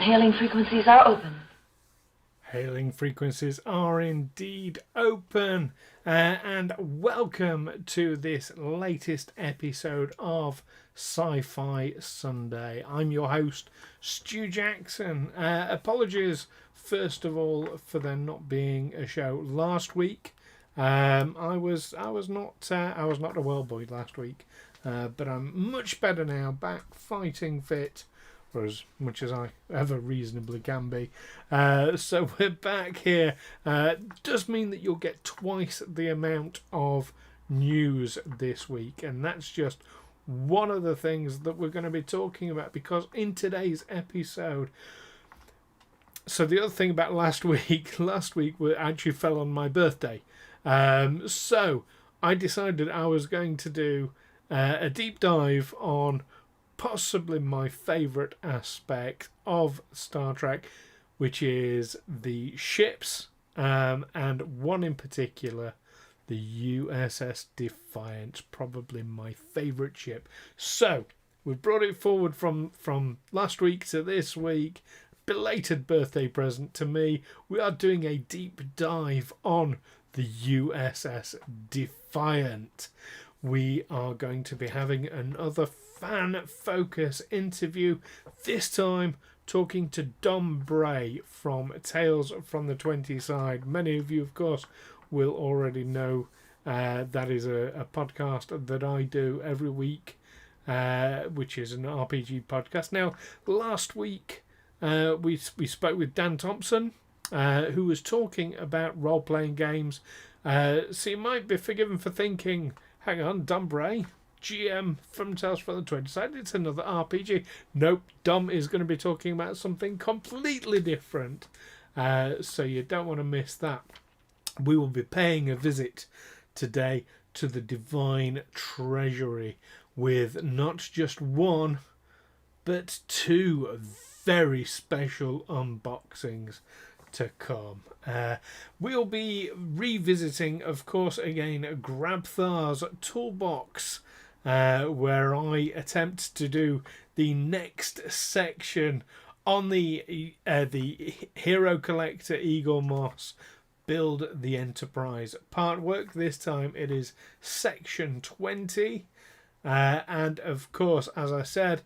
Hailing frequencies are open. Hailing frequencies are indeed open, and welcome to this latest episode of Sci-Fi Sunday. I'm your host, Stu Jackson. Apologies, first of all, for there not being a show last week. I was not a well boy last week, but I'm much better now, back fighting fit, for as much as I ever reasonably can be. So we're back here. Does mean that you'll get twice the amount of news this week, and that's just one of the things that we're going to be talking about, because in today's episode, so the other thing about last week actually fell on my birthday. So I decided I was going to do a deep dive on possibly my favourite aspect of Star Trek, which is the ships, and one in particular, the USS Defiant, probably my favourite ship. So we've brought it forward from last week to this week. Belated birthday present to me. We are doing a deep dive on the USS Defiant. We are going to be having another fan focus interview, this time talking to Bray from Tales from the 20 Side. Many of you, of course, will already know that is a podcast that I do every week, which is an RPG podcast. Now, last week we spoke with Dan Thompson, who was talking about role-playing games. So you might be forgiven for thinking, hang on, Bray, GM from Tales from the 20 Side, it's another RPG. Nope, Dom is going to be talking about something completely different. So you don't want to miss that. We will be paying a visit today to the Divine Treasury with not just one, but two very special unboxings to come. We'll be revisiting, of course, again, Grabthar's Toolbox, where I attempt to do the next section on the Hero Collector Eagle Moss Build the Enterprise part work. This time it is section 20, and of course, as I said,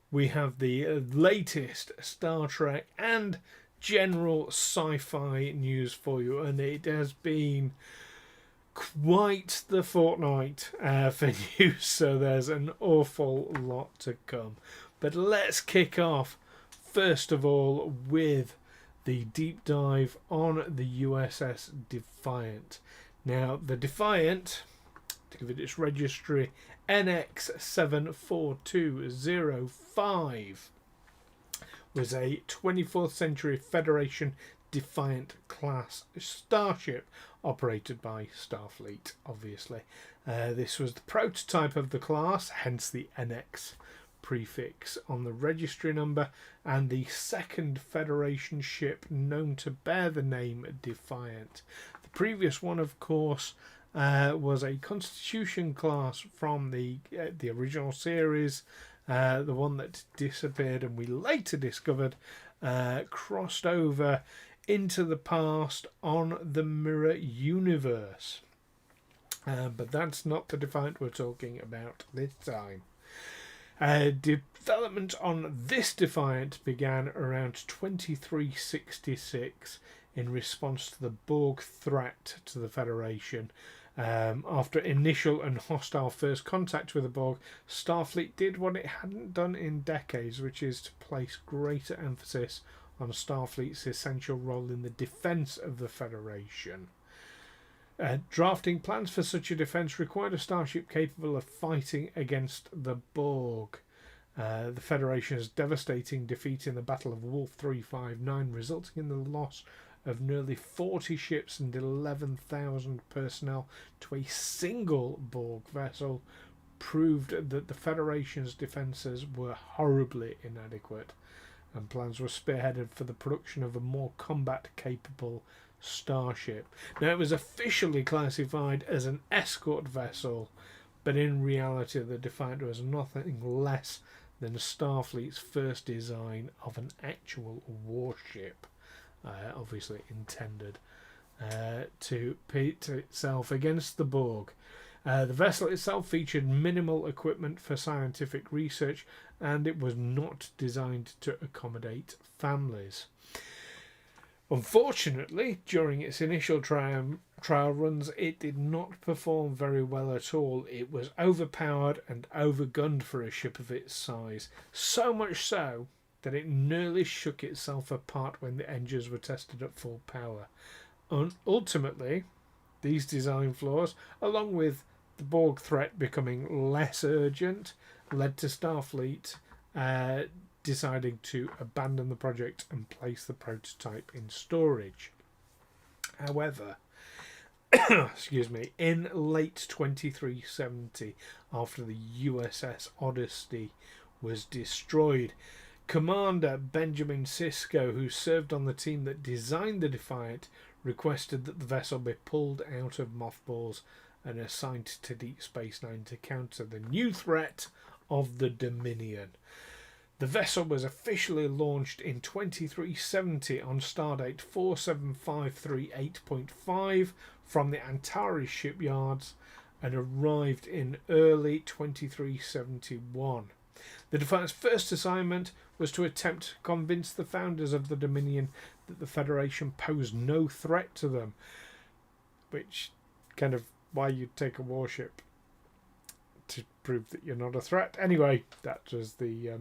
we have the latest Star Trek and general sci-fi news for you, and it has been quite the fortnight for news, so there's an awful lot to come. But let's kick off first of all with the deep dive on the USS Defiant. Now, the Defiant, to give it its registry, NX74205, was a 24th century Federation Defiant class starship operated by Starfleet, obviously. This was the prototype of the class, hence the NX prefix on the registry number, and the second Federation ship known to bear the name Defiant. The previous one, of course, was a Constitution class from the original series, the one that disappeared and we later discovered crossed over into the past on the Mirror Universe. But that's not the Defiant we're talking about this time. Development on this Defiant began around 2366 in response to the Borg threat to the Federation. After initial and hostile first contact with the Borg, Starfleet did what it hadn't done in decades, which is to place greater emphasis on Starfleet's essential role in the defence of the Federation. Drafting plans for such a defence required a starship capable of fighting against the Borg. The Federation's devastating defeat in the Battle of Wolf 359, resulting in the loss of nearly 40 ships and 11,000 personnel to a single Borg vessel, proved that the Federation's defences were horribly inadequate, and plans were spearheaded for the production of a more combat-capable starship. Now, it was officially classified as an escort vessel, but in reality the Defiant was nothing less than Starfleet's first design of an actual warship, obviously intended to pit itself against the Borg. The vessel itself featured minimal equipment for scientific research, and it was not designed to accommodate families. Unfortunately, during its initial trial runs, it did not perform very well at all. It was overpowered and overgunned for a ship of its size, so much so that it nearly shook itself apart when the engines were tested at full power. Ultimately, these design flaws, along with the Borg threat becoming less urgent, led to Starfleet deciding to abandon the project and place the prototype in storage. However, excuse me, in late 2370, after the USS Odyssey was destroyed, Commander Benjamin Sisko, who served on the team that designed the Defiant, requested that the vessel be pulled out of mothballs and assigned to Deep Space Nine to counter the new threat of the Dominion. The vessel was officially launched in 2370 on stardate 47538.5 from the Antares shipyards and arrived in early 2371. The Defiant's first assignment was to attempt to convince the founders of the Dominion that the Federation posed no threat to them, which kind of why you'd take a warship to prove that you're not a threat. Anyway, that was the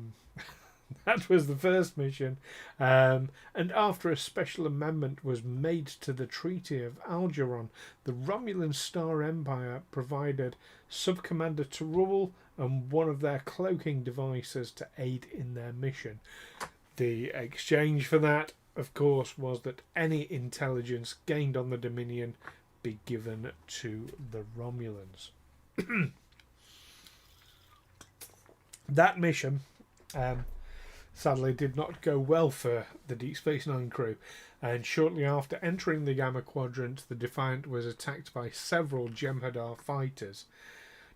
that was the first mission, and after a special amendment was made to the Treaty of Algeron, the Romulan Star Empire provided Sub-Commander Tyrrell and one of their cloaking devices to aid in their mission. The exchange for that, of course, was that any intelligence gained on the Dominion be given to the Romulans. That mission sadly did not go well for the Deep Space Nine crew, and shortly after entering the Gamma Quadrant, the Defiant was attacked by several Jem'Hadar fighters.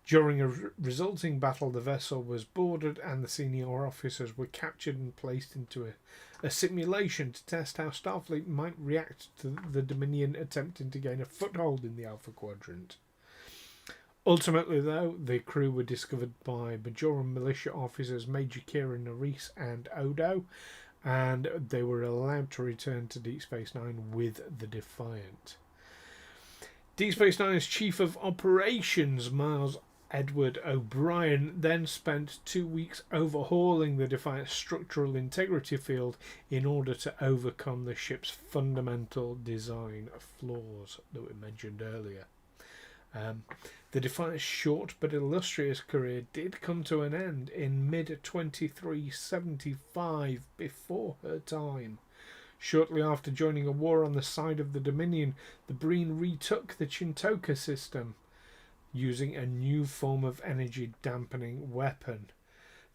During a resulting battle, the vessel was boarded and the senior officers were captured and placed into a simulation to test how Starfleet might react to the Dominion attempting to gain a foothold in the Alpha Quadrant. Ultimately, though, the crew were discovered by Bajoran militia officers Major Kieran Nerys and Odo, and they were allowed to return to Deep Space Nine with the Defiant. Deep Space Nine's Chief of Operations, Miles Edward O'Brien, then spent 2 weeks overhauling the Defiant's structural integrity field in order to overcome the ship's fundamental design flaws that we mentioned earlier. The Defiant's short but illustrious career did come to an end in mid-2375 before her time. Shortly after joining a war on the side of the Dominion, the Breen retook the Chintoka system, using a new form of energy dampening weapon.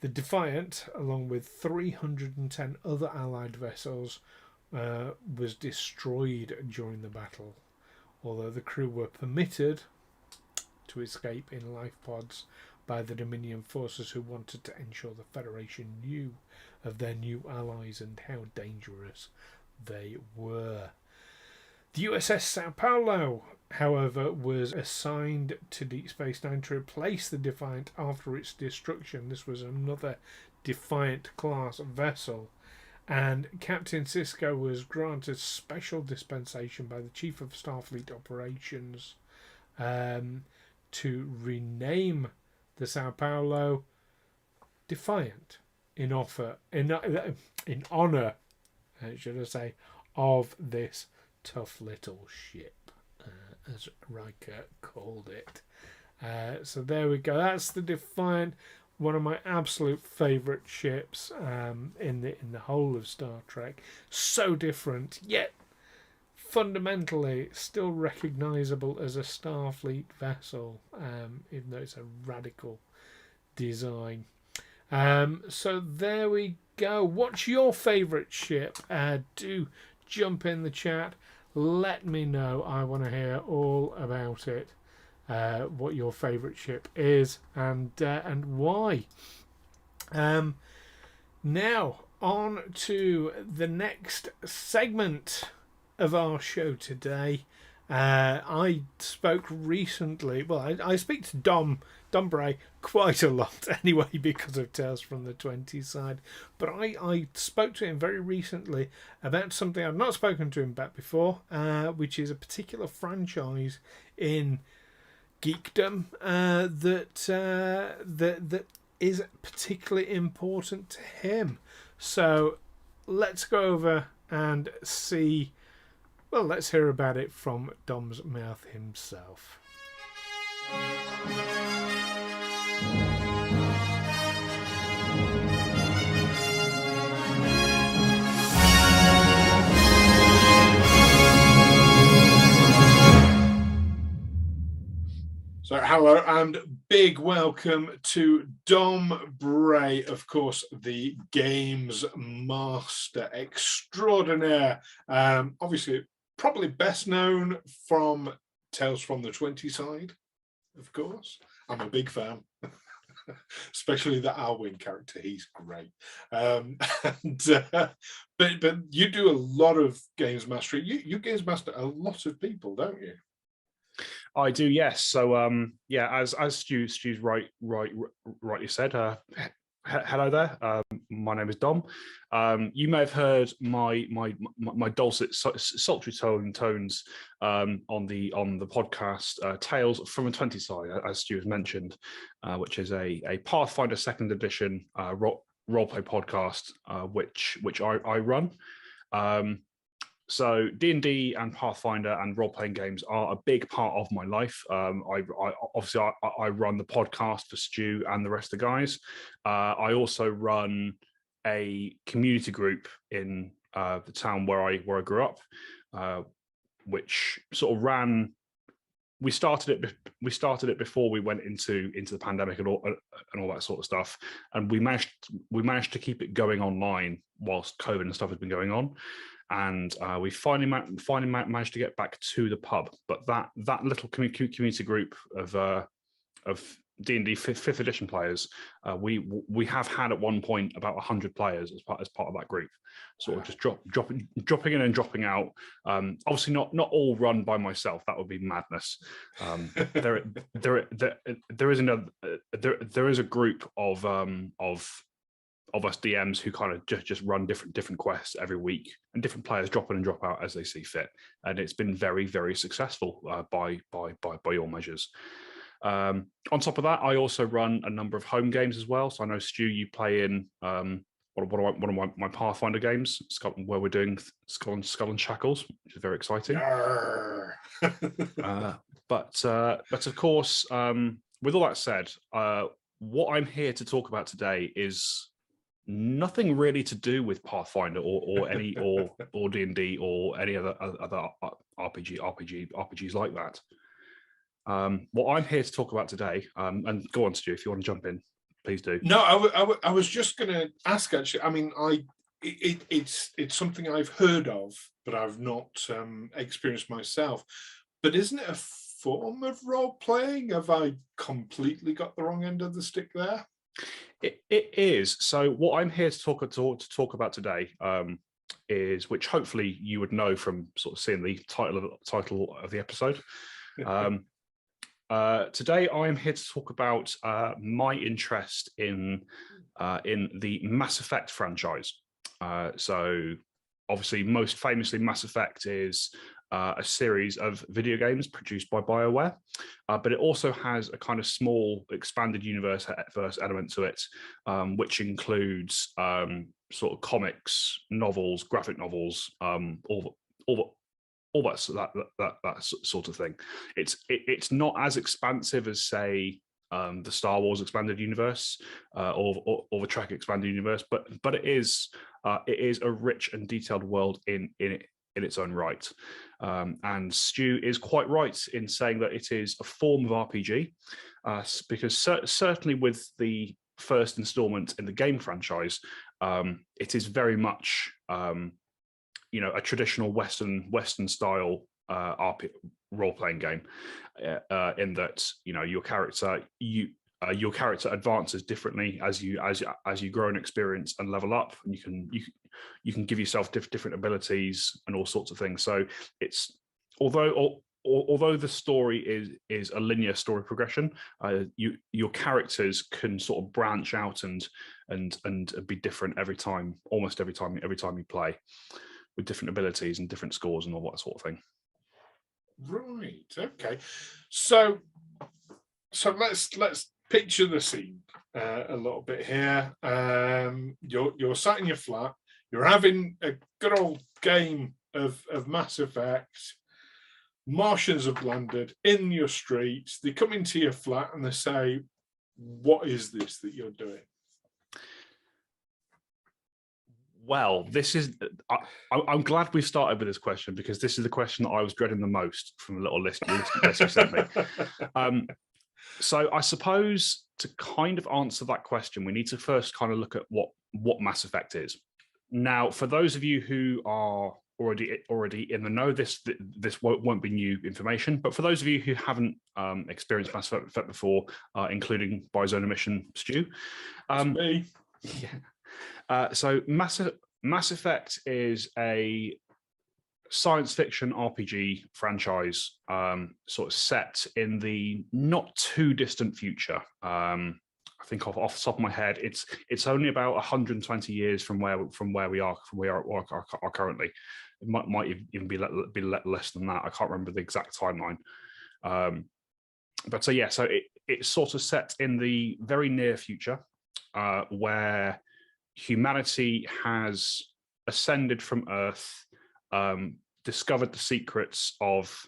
The Defiant, along with 310 other Allied vessels, was destroyed during the battle, although the crew were permitted to escape in life pods by the Dominion forces, who wanted to ensure the Federation knew of their new allies and how dangerous they were. The USS Sao Paulo, however, was assigned to Deep Space Nine to replace the Defiant after its destruction. This was another Defiant-class vessel, and Captain Sisko was granted special dispensation by the Chief of Starfleet Operations to rename the Sao Paulo Defiant in honour, should I say, of this tough little ship, as Riker called it. So there we go. That's the Defiant, one of my absolute favourite ships in the whole of Star Trek. So different, yet fundamentally still recognisable as a Starfleet vessel, even though it's a radical design. So there we go. What's your favourite ship? Do jump in the chat. Let me know. I want to hear all about it. What your favourite ship is and why. Now, on to the next segment of our show today. I spoke recently. Well, I speak to Dom Bray quite a lot anyway because of Tales from the 20s side. But I spoke to him very recently about something I've not spoken to him about before, which is a particular franchise in geekdom that is particularly important to him. So let's go over and see. Well, let's hear about it from Dom's mouth himself. So hello and big welcome to Dom Bray, of course, the games master extraordinaire. Obviously, probably best known from Tales from the 20 side, of course. I'm a big fan, especially the Alwyn character. He's great. But you do a lot of games mastery. You games master a lot of people, don't you? I do, yes. So, as Stu's rightly said, hello there. My name is Dom. You may have heard my dulcet, sultry tones on the podcast Tales from the 20 side, as Stu has mentioned, which is a Pathfinder Second Edition roleplay podcast, which I run. So D&D and Pathfinder and role-playing games are a big part of my life. I run the podcast for Stu and the rest of the guys. I also run a community group in the town where I grew up, which sort of ran. We started it before we went into the pandemic and all that sort of stuff, and we managed to keep it going online whilst COVID and stuff has been going on. And we finally managed to get back to the pub. But that little community group of D&D fifth edition players, we have had at one point about 100 players as part of that group, sort of just dropping in and dropping out. Obviously not all run by myself. That would be madness. There is a group of us DMs who kind of just run different quests every week, and different players drop in and drop out as they see fit, and it's been very, very successful by all measures. On top of that, I also run a number of home games as well. So I know, Stu, you play in one of my Pathfinder games, where we're doing Skull and Shackles, which is very exciting. But of course, with all that said, what I'm here to talk about today is nothing really to do with Pathfinder or D&D or any other RPGs like that. What I'm here to talk about today, and go on, Stu, if you want to jump in, please do. No, I was just going to ask, actually. I mean, it's something I've heard of, but I've not experienced myself. But isn't it a form of role playing? Have I completely got the wrong end of the stick there? It is. So what I'm here to talk about today is, which hopefully you would know from sort of seeing the title of the episode. Today I am here to talk about my interest in the Mass Effect franchise. So obviously, most famously, Mass Effect is a series of video games produced by BioWare, but it also has a kind of small expanded universe element to it, which includes sort of comics, novels, graphic novels, all that sort of thing. It's not as expansive as, say, the Star Wars expanded universe or the Trek expanded universe, but it is a rich and detailed world in its own right. And Stu is quite right in saying that it is a form of RPG, because certainly with the first installment in the game franchise, it is very much a traditional Western style role-playing game, in that your character, your character advances differently as you grow in experience and level up, and you can give yourself different abilities and all sorts of things. So it's although the story is a linear story progression, your characters can sort of branch out and be different almost every time you play, with different abilities and different scores and all that sort of thing. Right. Okay. So let's picture the scene a little bit here. You're sat in your flat. You're having a good old game of Mass Effect. Martians have landed in your streets. They come into your flat and they say, "What is this that you're doing?" Well, this is. I'm glad we started with this question, because this is the question that I was dreading the most from the little list you sent me. So I suppose to kind of answer that question, we need to first kind of look at what Mass Effect is. Now, for those of you who are already in the know, this won't be new information. But for those of you who haven't experienced Mass Effect before, including by his own admission, Stu, me. Yeah. So Mass Effect is a science fiction RPG franchise, sort of set in the not too distant future. I think off the top of my head, it's only about 120 years from where we are currently. It might even be less than that. I can't remember the exact timeline. But so yeah, so it's sort of set in the very near future, where humanity has ascended from Earth, discovered the secrets of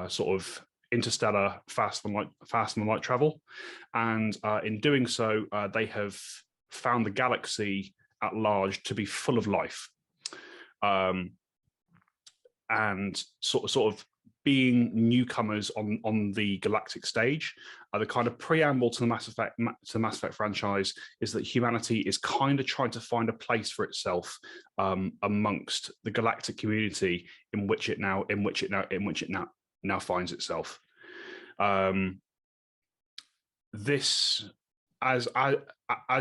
sort of interstellar faster than light travel, and in doing so, they have found the galaxy at large to be full of life, and sort of being newcomers on the galactic stage. The kind of preamble to the Mass Effect franchise is that humanity is kind of trying to find a place for itself amongst the galactic community in which it now finds itself. This, as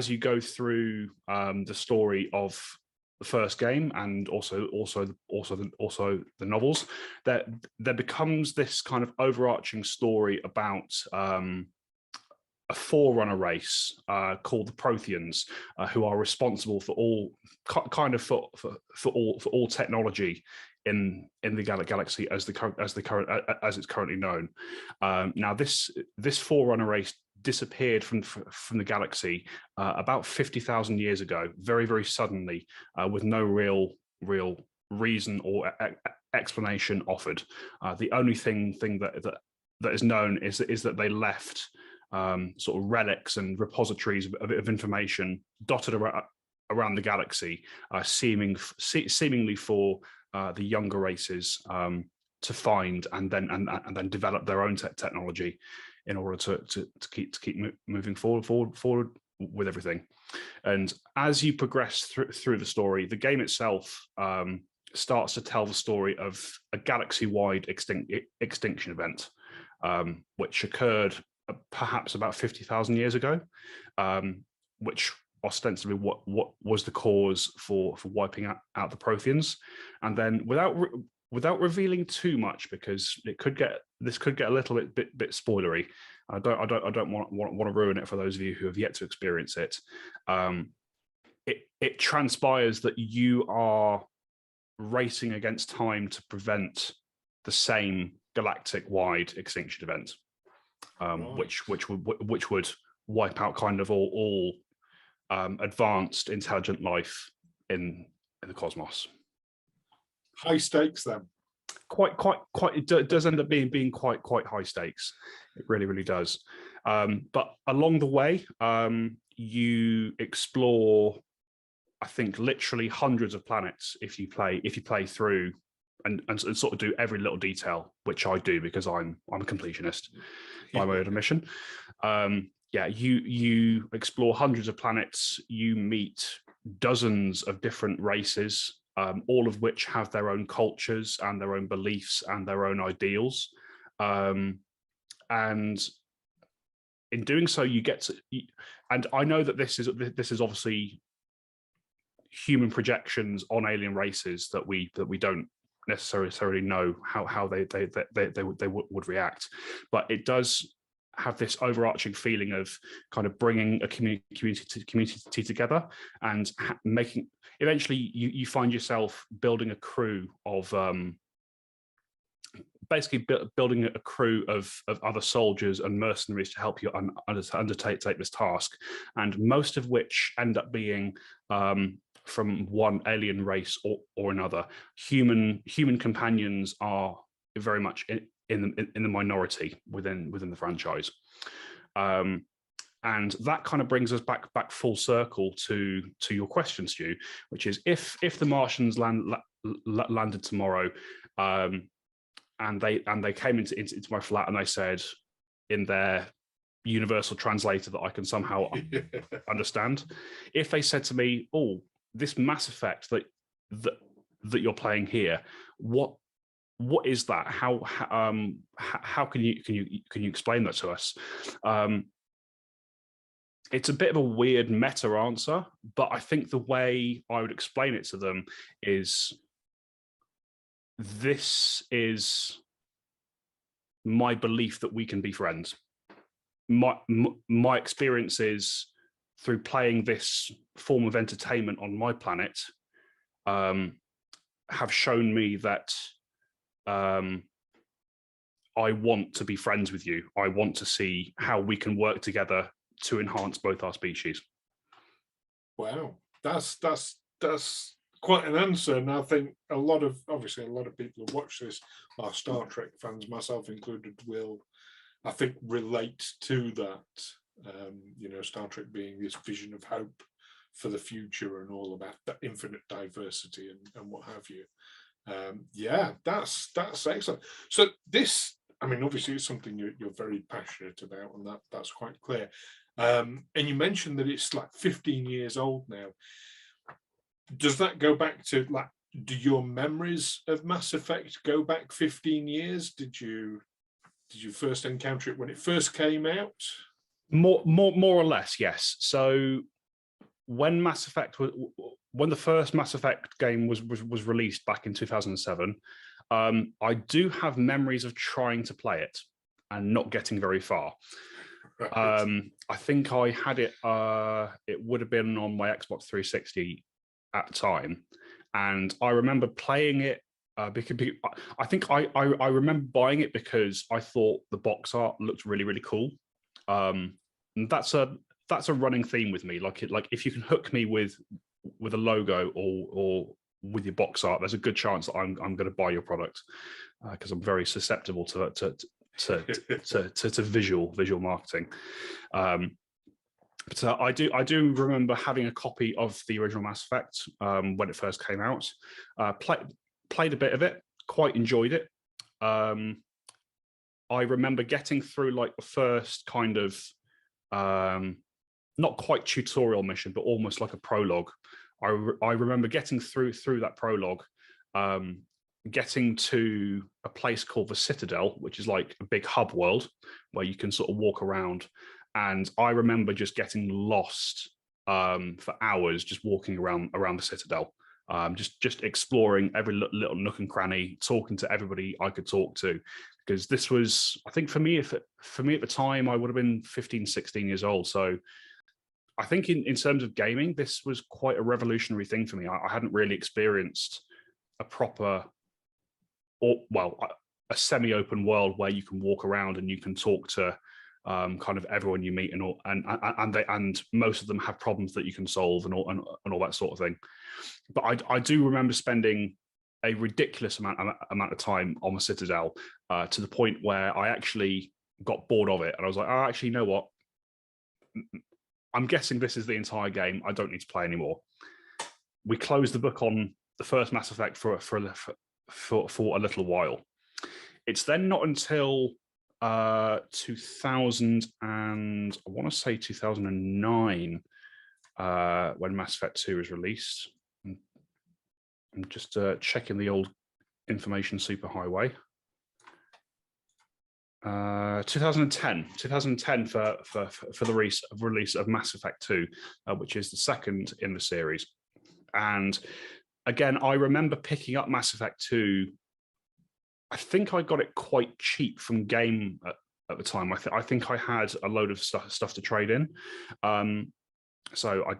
you go through the story of the first game, and also the novels, that there becomes this kind of overarching story about a forerunner race called the Protheans, who are responsible for all for all technology in the galaxy as it's currently known. Now this forerunner race disappeared from the galaxy about 50,000 years ago, very, very suddenly, with no real reason or explanation offered. The only thing that is known is that they left sort of relics and repositories of information dotted around the galaxy, seemingly for the younger races to find and then develop their own technology in order to keep moving forward with everything. And as you progress through the story, the game itself starts to tell the story of a galaxy-wide extinction event, which occurred perhaps about 50,000 years ago, which ostensibly what was the cause for wiping out the Protheans. And then without revealing too much, because this could get a little bit spoilery. I don't want to ruin it for those of you who have yet to experience it. It transpires that you are racing against time to prevent the same galactic-wide extinction event, which would wipe out kind of all advanced intelligent life in the cosmos. High stakes, then. Quite. It does end up being quite high stakes. It really does. But along the way, you explore, I think, literally hundreds of planets if you play through and sort of do every little detail, which I do because I'm a completionist by my own admission. You explore hundreds of planets. You meet dozens of different races, all of which have their own cultures and their own beliefs and their own ideals. And in doing so, you get to, and I know that this is obviously human projections on alien races that we don't necessarily know how they would react, but it does have this overarching feeling of kind of bringing a community together and making. Eventually, you find yourself building a crew of basically building a crew of other soldiers and mercenaries to help you undertake this task, and most of which end up being from one alien race or another. Human companions are very much in the minority within the franchise, and that kind of brings us back full circle to your question, Stu, which is if the Martians landed tomorrow, and they came into my flat and they said in their universal translator that I can somehow understand, if they said to me, "Oh, this Mass Effect that you're playing here, what is that? How can you explain that to us?" It's a bit of a weird meta answer, but I think the way I would explain it to them is, this is my belief that we can be friends. My experiences through playing this form of entertainment on my planet have shown me that I want to be friends with you. I want to see how we can work together to enhance both our species. Wow, that's quite an answer, and I think a lot of people who watch this are Star Trek fans, myself included, will, I think, relate to that. Star Trek being this vision of hope for the future and all about that infinite diversity and what have you. Yeah, that's excellent. So this, I mean, obviously it's something you're very passionate about, and that's quite clear. And you mentioned that it's like 15 years old now. Does that go back to, like, do your memories of Mass Effect go back 15 years? Did you first encounter it when it first came out? More or less, yes. So when the first Mass Effect game was released back in 2007, I do have memories of trying to play it and not getting very far. Right. I think I had it. It would have been on my Xbox 360 at the time, and I remember playing it because I think I remember buying it because I thought the box art looked really, really cool. And that's a running theme with me. Like if you can hook me with a logo or with your box art, there's a good chance that I'm going to buy your product, because I'm very susceptible to visual marketing. But I do remember having a copy of the original Mass Effect when it first came out. Played a bit of it, quite enjoyed it. I remember getting through like the first kind of not quite tutorial mission, but almost like a prologue. I remember getting through that prologue, getting to a place called the Citadel, which is like a big hub world where you can sort of walk around. And I remember just getting lost for hours, just walking around the Citadel, just exploring every little nook and cranny, talking to everybody I could talk to, because this was, I think for me at the time, I would have been 15, 16 years old. So I think in terms of gaming, this was quite a revolutionary thing for me. I hadn't really experienced a proper, a semi-open world where you can walk around and you can talk to kind of everyone you meet, and most of them have problems that you can solve and all that sort of thing. But I do remember spending a ridiculous amount of time on the Citadel, to the point where I actually got bored of it, and I was like, oh, actually, you know what? I'm guessing this is the entire game. I don't need to play anymore. We closed the book on the first Mass Effect for a little while. It's then not until 2000 and I want to say 2009 when Mass Effect 2 was released. I'm just checking the old information superhighway. 2010 for the release of Mass Effect 2, which is the second in the series. And again, I remember picking up Mass Effect 2. I think I got it quite cheap from Game at the time. I think I had a load of stuff to trade in. So I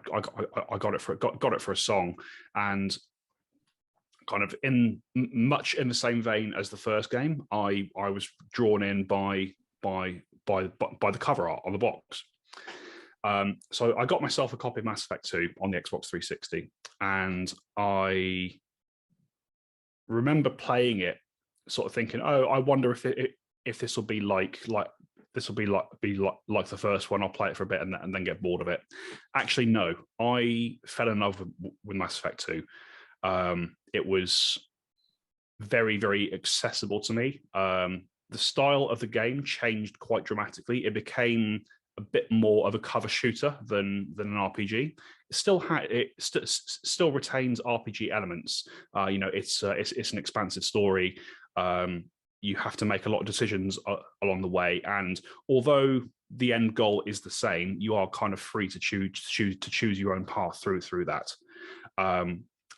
got it for a song, and kind of much in the same vein as the first game, I was drawn in by the cover art on the box. So I got myself a copy of Mass Effect 2 on the Xbox 360, and I remember playing it, sort of thinking, "Oh, I wonder if this will be like this will be like the first one. I'll play it for a bit and then get bored of it." Actually, no. I fell in love with Mass Effect 2. It was very, very accessible to me. The style of the game changed quite dramatically. It became a bit more of a cover shooter than an RPG. It still retains RPG elements. It's an expansive story. You have to make a lot of decisions along the way, and although the end goal is the same, you are kind of free to choose your own path through that.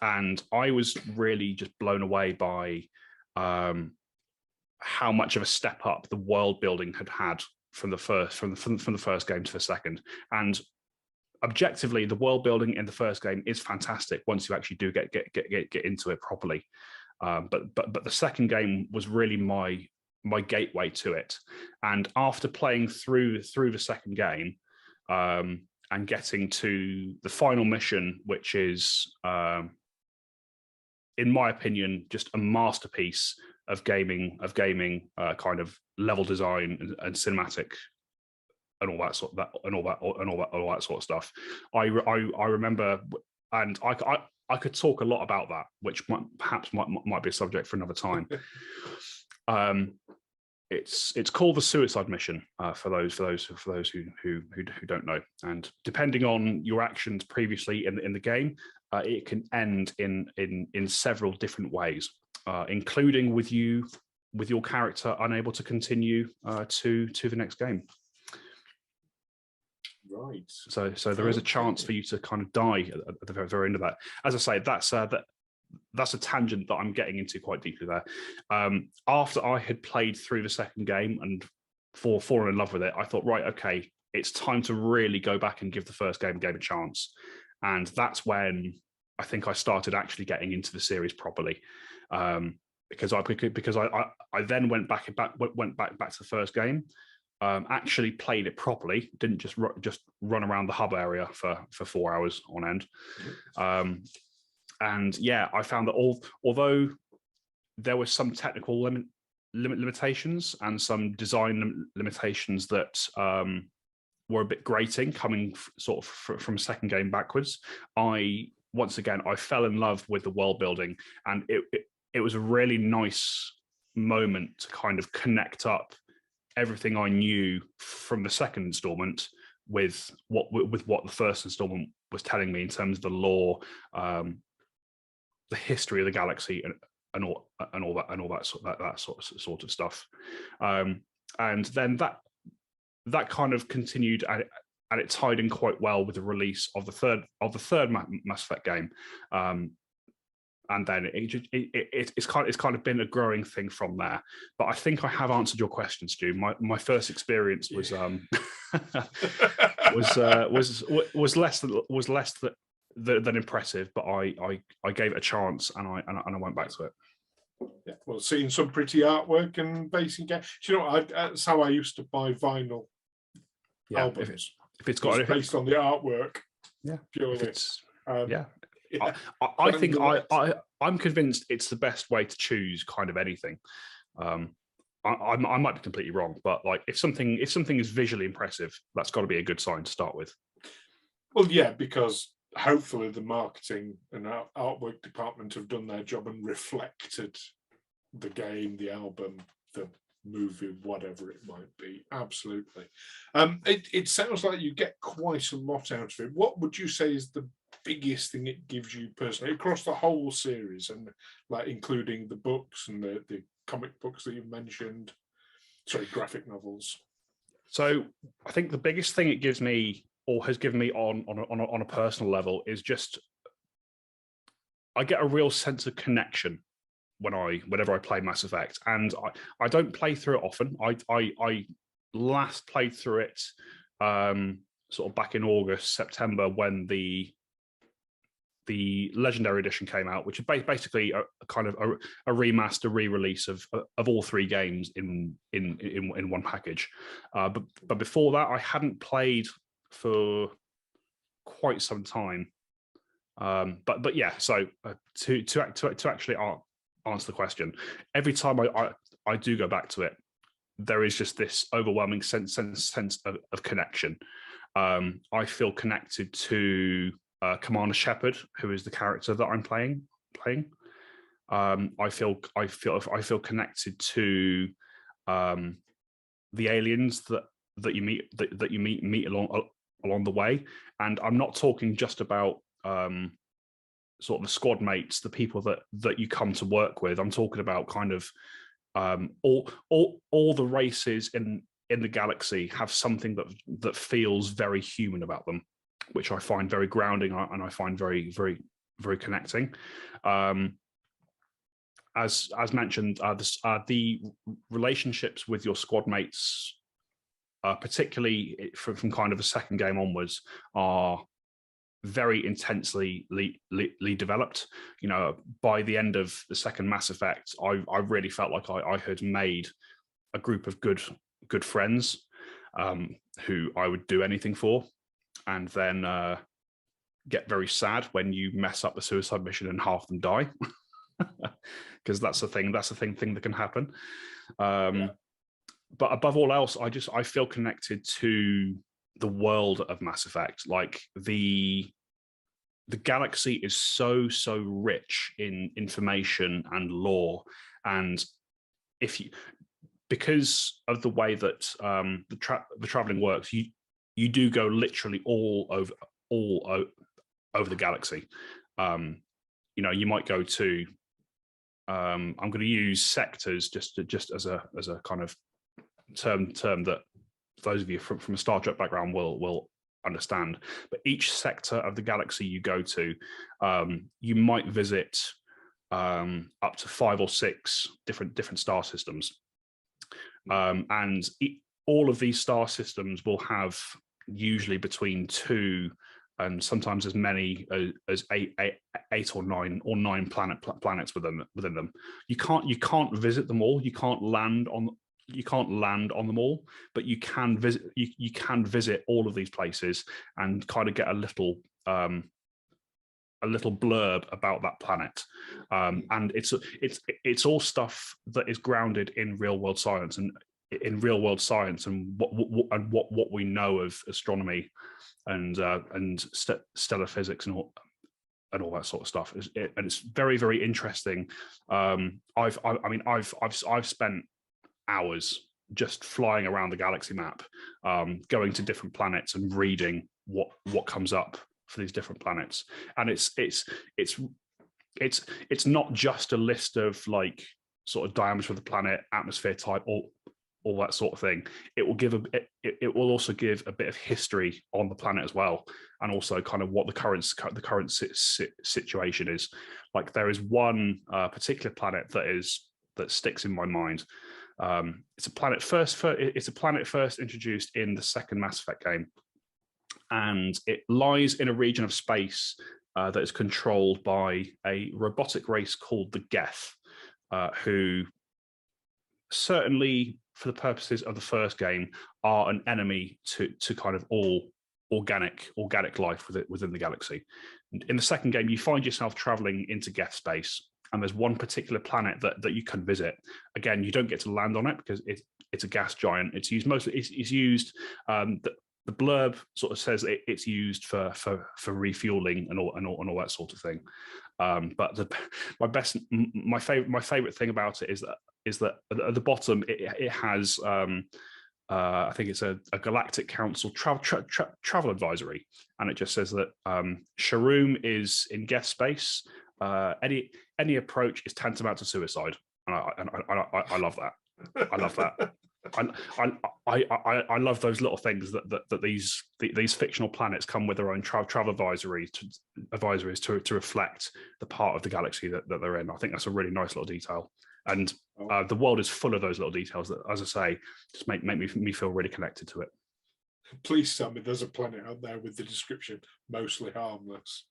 And I was really just blown away by how much of a step up the world building had from the first game to the second. And objectively, the world building in the first game is fantastic once you actually do get into it properly. But the second game was really my gateway to it. And after playing through the second game and getting to the final mission, which is in my opinion, just a masterpiece of gaming, kind of level design and cinematic and all that sort of stuff. I remember, and I could talk a lot about that, which might be a subject for another time. It's called the Suicide Mission for those who don't know, and depending on your actions previously in the game, it can end in several different ways, including with your character unable to continue to the next game. Right. So there is a chance for you to kind of die at the very end of that. As I say, that's a tangent that I'm getting into quite deeply there. After I had played through the second game and fallen in love with it, I thought, right, okay, it's time to really go back and give the first game a chance. And that's when I think I started actually getting into the series properly. Because I then went back to the first game, actually played it properly, didn't just run around the hub area for 4 hours on end. And yeah, I found that although there were some technical limitations and some design limitations that were a bit grating coming sort of from second game backwards, I fell in love with the world building, and it was a really nice moment to kind of connect up everything I knew from the second installment with what the first installment was telling me in terms of the lore, the history of the galaxy, and all that sort of stuff. And then that kind of continued, and it tied in quite well with the release of the third Mass Effect game. And then it's kind of been a growing thing from there. But I think I have answered your question, Stu. My first experience was was less than impressive, but I gave it a chance, and I went back to it. Yeah, well, seeing some pretty artwork and basing game. Do you know, that's how I used to buy vinyl albums. If it's got based on the artwork, purely. Yeah. I think I'm convinced it's the best way to choose kind of anything. I might be completely wrong, but like if something is visually impressive, that's got to be a good sign to start with. Well, yeah, because hopefully the marketing and artwork department have done their job and reflected the game, the album, the movie, whatever it might be. Absolutely. It sounds like you get quite a lot out of it. What would you say is the biggest thing it gives you personally across the whole series, and like including the books and the comic books that you've mentioned, Sorry, graphic novels. So I think the biggest thing it gives me, or has given me on a personal level, is just I get a real sense of connection whenever I play Mass Effect, and I don't play through it often. I last played through it sort of back in August, September, when the Legendary Edition came out, which is basically a kind of a remaster, re-release of all three games in one package. But before that, I hadn't played for quite some time. But yeah, so to actually answer the question, every time I do go back to it, there is just this overwhelming sense of connection. I feel connected to Commander Shepard, who is the character that I'm playing. I feel connected to the aliens that you meet along the way, and I'm not talking just about sort of the squad mates, the people that you come to work with. I'm talking about kind of all the races in the galaxy have something that feels very human about them, which I find very grounding and I find very, very, very connecting. As mentioned, the relationships with your squad mates, particularly from kind of the second game onwards, are very intensely developed. You know, by the end of the second Mass Effect, I really felt like I had made a group of good friends who I would do anything for, and then get very sad when you mess up the suicide mission and half them die, because that's a thing that can happen. But above all else, I feel connected to the world of Mass Effect. Like the galaxy is so rich in information and lore, and because of the way that the traveling works, you do go literally all over the galaxy. You know, you might go to I'm going to use sectors just as a kind of term that those of you from a Star Trek background will understand. But each sector of the galaxy you go to, you might visit up to 5 or 6 different star systems, and all of these star systems will have usually between 2 and sometimes as many as 8 or 9 planets within them. You can't visit them all. You can't land on them all, but you can visit. You can visit all of these places and kind of get a little blurb about that planet. And it's all stuff that is grounded in real world science and what we know of astronomy and stellar physics and all that sort of stuff. And it's very, very interesting. I've spent hours just flying around the galaxy map, going to different planets and reading what comes up for these different planets. And it's not just a list of like sort of diameter of the planet, atmosphere type, all that sort of thing. It will also give a bit of history on the planet as well, and also kind of what the current situation is. Like there is one particular planet that sticks in my mind. It's a planet first introduced in the second Mass Effect game, and it lies in a region of space that is controlled by a robotic race called the Geth, who certainly for the purposes of the first game are an enemy to kind of all organic life within the galaxy. In the second game, you find yourself traveling into Geth space, and there's one particular planet that you can visit. Again, you don't get to land on it because it's a gas giant. It's used mostly. It's used. The blurb sort of says it's used for refueling and all that sort of thing. But my favorite thing about it is that at the bottom it has I think it's a Galactic Council travel advisory, and it just says that Sharoom is in Geth space. Any approach is tantamount to suicide, and I love that. I love that. I love those little things that these fictional planets come with their own travel advisories to reflect the part of the galaxy that they're in. I think that's a really nice little detail, and the world is full of those little details that, as I say, just make me feel really connected to it. Please tell me there's a planet out there with the description mostly harmless.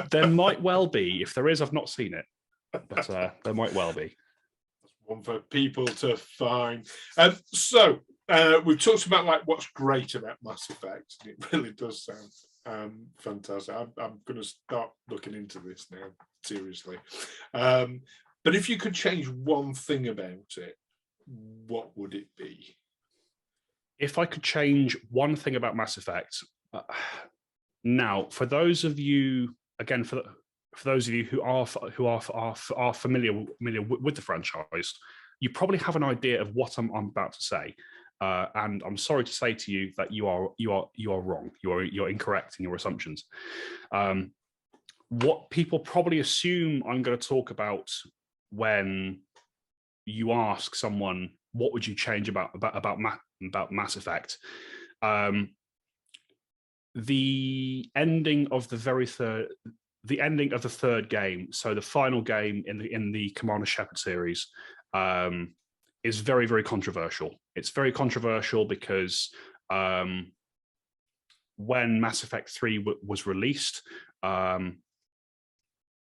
There might well be. If there is, I've not seen it, but there might well be. One for people to find. So we've talked about like what's great about Mass Effect, and it really does sound fantastic. I'm going to start looking into this now seriously. But if you could change one thing about it, what would it be? If I could change one thing about Mass Effect, now for those of you, again, for those of you who are familiar with the franchise, you probably have an idea of what I'm about to say, and I'm sorry to say to you that you are wrong. You're incorrect in your assumptions. What people probably assume I'm going to talk about when you ask someone what would you change about Mass Effect, the ending of the third game, so the final game in the Commander Shepard series, is very, very controversial. It's very controversial because when Mass Effect 3 was released,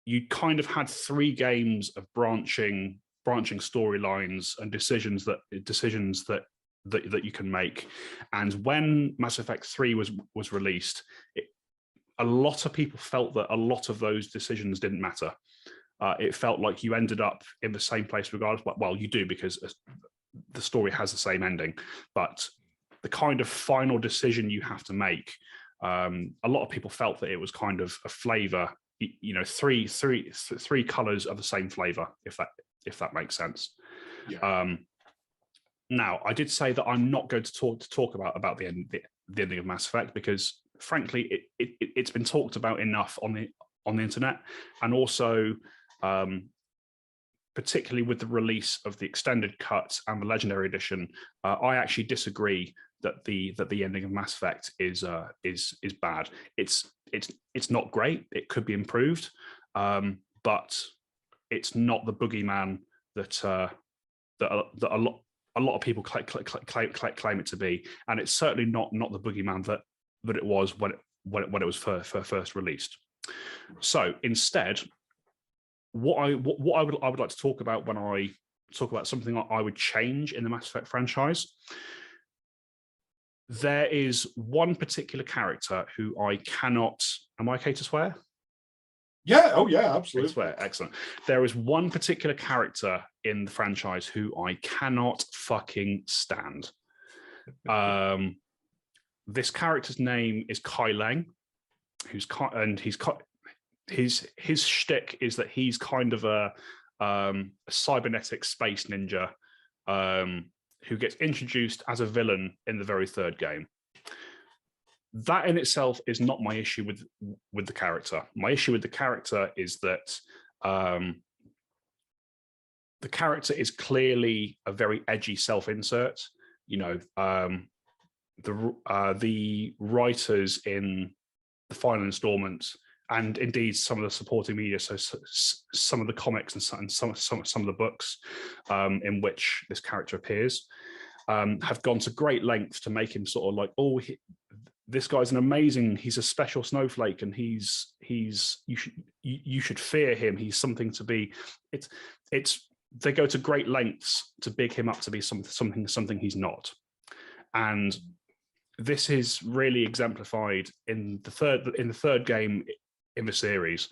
you kind of had 3 games of branching storylines and decisions that you can make. And when Mass Effect 3 was released, a lot of people felt that a lot of those decisions didn't matter. It felt like you ended up in the same place regardless. Well, you do, because the story has the same ending, but the kind of final decision you have to make, a lot of people felt that it was kind of a flavor, three colors of the same flavor, if that makes sense. Yeah. Now, I did say that I'm not going to talk about the ending of Mass Effect because, frankly, it's been talked about enough on the internet, and also particularly with the release of the extended cut and the Legendary Edition, I actually disagree that the ending of Mass Effect is bad. It's not great. It could be improved, but it's not the boogeyman that a lot of people claim it to be, and it's certainly not the boogeyman that it was when it was first released. So instead, what I would like to talk about when I talk about something I would change in the Mass Effect franchise, there is one particular character who I cannot. Am I okay to swear? Yeah. Oh, yeah. Absolutely. Swear. Excellent. There is one particular character in the franchise who I cannot fucking stand. This character's name is Kai Leng, his shtick is that he's kind of a cybernetic space ninja who gets introduced as a villain in the very third game. That in itself is not my issue with the character. My issue with the character is that the character is clearly a very edgy self-insert. The writers in the final installment, and indeed some of the supporting media, so some of the comics and some of the books in which this character appears, have gone to great lengths to make him sort of like, this guy's he's a special snowflake, and you should fear him. He's something to be. They go to great lengths to big him up to be something he's not, and this is really exemplified in the third game in the series.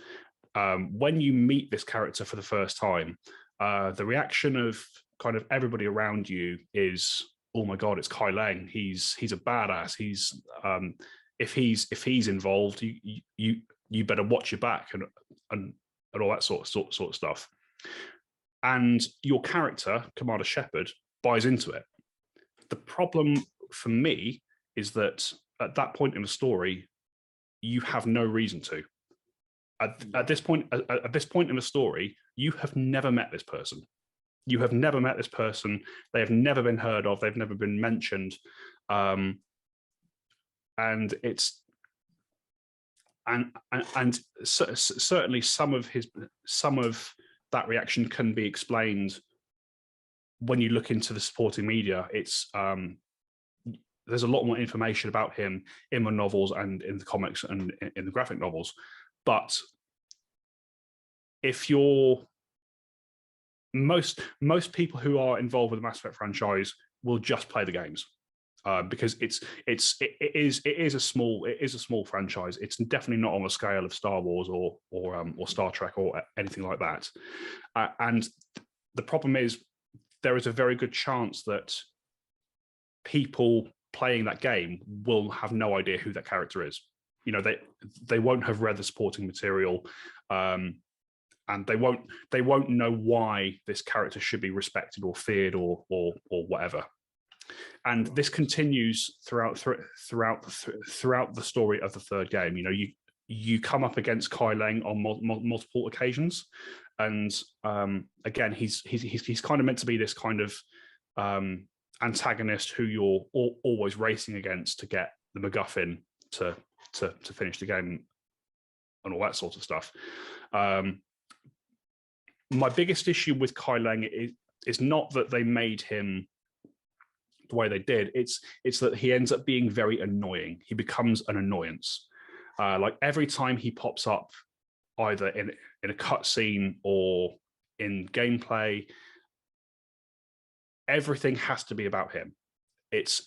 When you meet this character for the first time, the reaction of kind of everybody around you is, "Oh my god, it's Kai Leng. He's a badass. If he's involved, you better watch your back and all that sort of stuff." And your character, Commander Shepard, buys into it. The problem for me is that at that point in the story, you have no reason to. At this point in the story, you have never met this person. You have never met this person. They have never been heard of. They've never been mentioned. And it's certainly some of that reaction can be explained when you look into the supporting media. It's there's a lot more information about him in the novels and in the comics and in the graphic novels. But if you're most people who are involved with the Mass Effect franchise will just play the games, because it is a small franchise. It's definitely not on the scale of Star Wars or Star Trek or anything like that. And the problem is there is a very good chance that people playing that game will have no idea who that character is. You know, they won't have read the supporting material. And they won't know why this character should be respected or feared or whatever. And this continues throughout the story of the third game. You know, you come up against Kai Leng on multiple occasions, and again, he's kind of meant to be this kind of antagonist who you're always racing against to get the MacGuffin to finish the game and all that sort of stuff. My biggest issue with Kai Leng is not that they made him the way they did. It's that he ends up being very annoying. He becomes an annoyance. Like every time he pops up, either in a cutscene or in gameplay, everything has to be about him. It's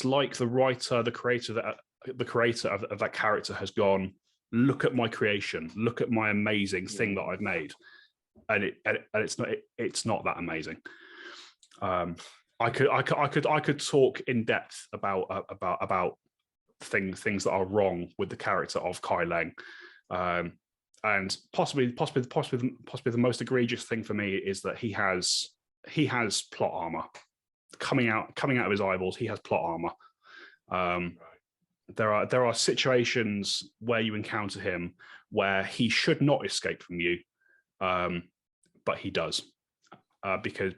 like the creator of that character has gone, look at my creation, look at my amazing thing that I've made. And it's not that amazing. I could talk in depth about things that are wrong with the character of Kai Leng, and possibly the most egregious thing for me is that he has plot armor coming out of his eyeballs. He has plot armor. There are situations where you encounter him where he should not escape from you. But he does, because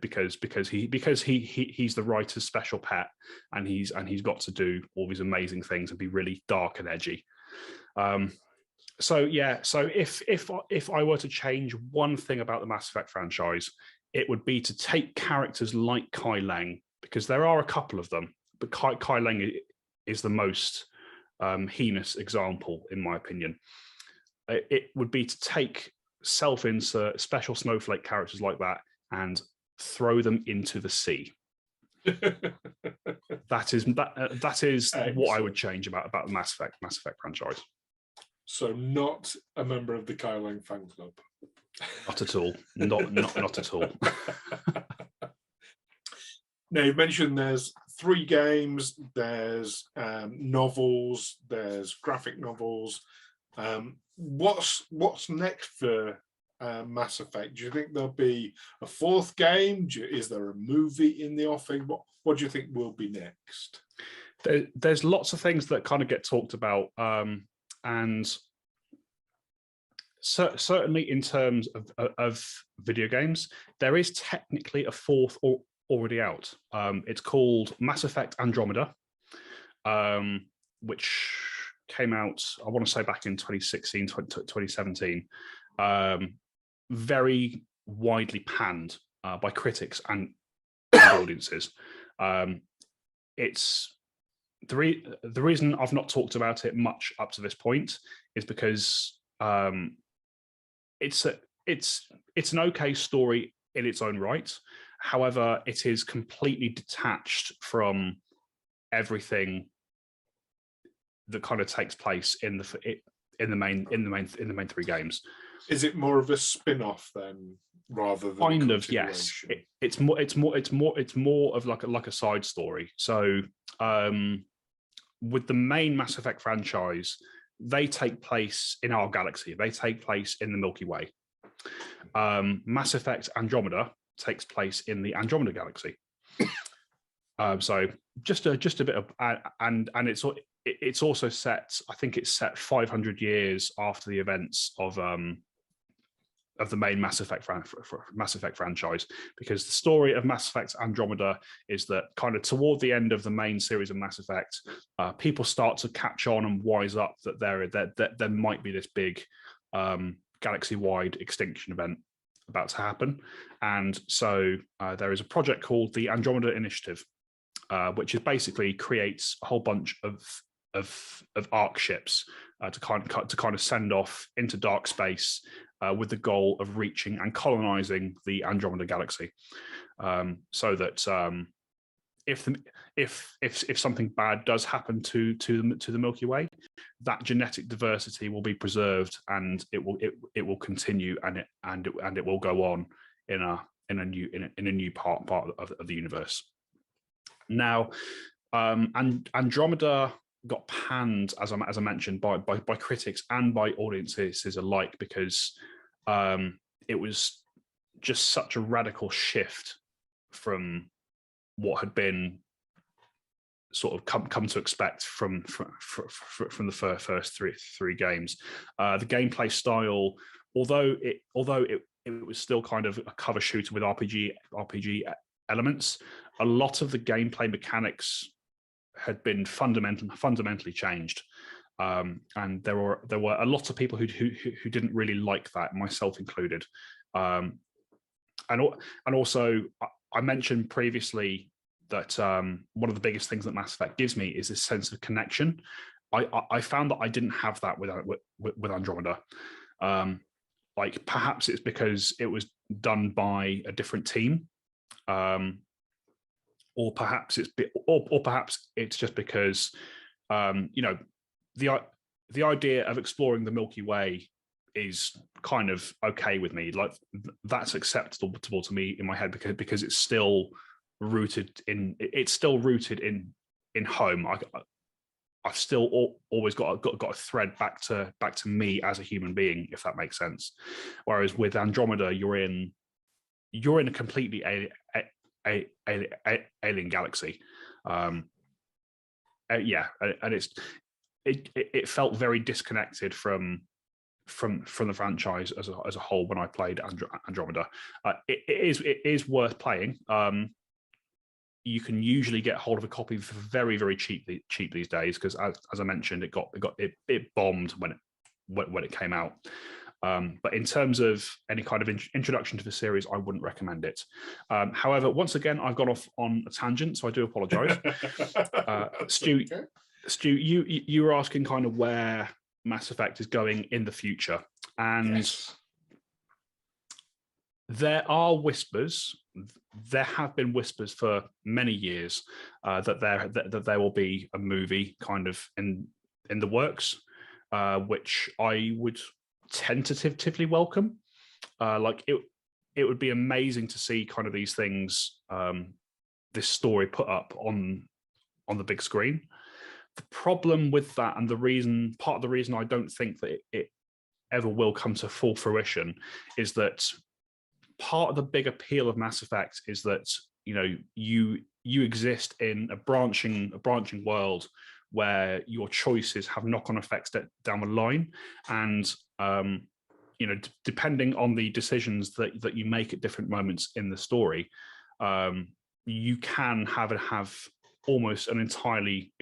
he's the writer's special pet, and he's got to do all these amazing things and be really dark and edgy. So if I were to change one thing about the Mass Effect franchise, it would be to take characters like Kai Leng, because there are a couple of them, but Kai Leng is the most heinous example, in my opinion. It would be to take self-insert special snowflake characters like that and throw them into the sea. that is what I would change about the Mass Effect franchise. So not a member of the Kai Leng fan club. Not at all. Not at all. Now, you've mentioned there's 3 games, there's novels, there's graphic novels. What's next for Mass Effect? Do you think there'll be a 4th game? Is there a movie in the offing? What do you think will be next? There's lots of things that kind of get talked about, and certainly in terms of video games, there is technically a 4th already out. It's called Mass Effect Andromeda, which came out, I want to say, back in 2016, 2017. Very widely panned by critics and audiences. It's the reason I've not talked about it much up to this point is because it's an okay story in its own right. However, it is completely detached from everything that kind of takes place in the main 3 games. Is it more of a spin-off then, rather than kind of? Yes, it's more of like a side story. So with the main Mass Effect franchise, they take place in our galaxy. They take place in the Milky Way. Mass Effect Andromeda takes place in the Andromeda galaxy. So just a bit of, and it's also set, I think it's set 500 years after the events of of the main Mass Effect franchise, because the story of Mass Effect Andromeda is that kind of toward the end of the main series of Mass Effect, people start to catch on and wise up that there might be this big galaxy-wide extinction event about to happen. And so there is a project called the Andromeda Initiative, which is basically creates a whole bunch of ARC ships to kind of send off into dark space with the goal of reaching and colonizing the Andromeda galaxy, so that if something bad does happen to the Milky Way, that genetic diversity will be preserved, and it will continue, and it will go on in a new part of the universe. Now, and Andromeda got panned, as I mentioned, by critics and by audiences alike, because it was just such a radical shift from what had been sort of come to expect from the first three games. The gameplay style, although it was still kind of a cover shooter with RPG elements, a lot of the gameplay mechanics had been fundamentally changed, and there were a lot of people who didn't really like that, myself included. And also, I mentioned previously that one of the biggest things that Mass Effect gives me is this sense of connection. I found that I didn't have that with Andromeda. Like, perhaps it's because it was done by a different team, or perhaps it's just because the idea of exploring the Milky Way is kind of okay with me. Like, that's acceptable to me in my head, because it's still rooted in home. I've still always got a thread back to me as a human being, if that makes sense. Whereas with Andromeda, you're in a completely alien galaxy. And it felt very disconnected from the franchise as a whole when I played Andromeda. It is worth playing. You can usually get hold of a copy for very, very cheap these days, because as I mentioned, it bombed when it came out. But in terms of any kind of introduction to the series, I wouldn't recommend it. However, once again, I've gone off on a tangent, so I do apologise. Stu, okay. Stu, you were asking kind of where Mass Effect is going in the future, and yes, there are whispers. There have been whispers for many years that there will be a movie kind of in the works, which I would tentatively welcome. Like, it would be amazing to see kind of these things, this story put up on the big screen. The problem with that, and part of the reason I don't think that it ever will come to full fruition, is that part of the big appeal of Mass Effect is that you exist in a branching world where your choices have knock-on effects down the line, and depending on the decisions that you make at different moments in the story, you can have almost an entirely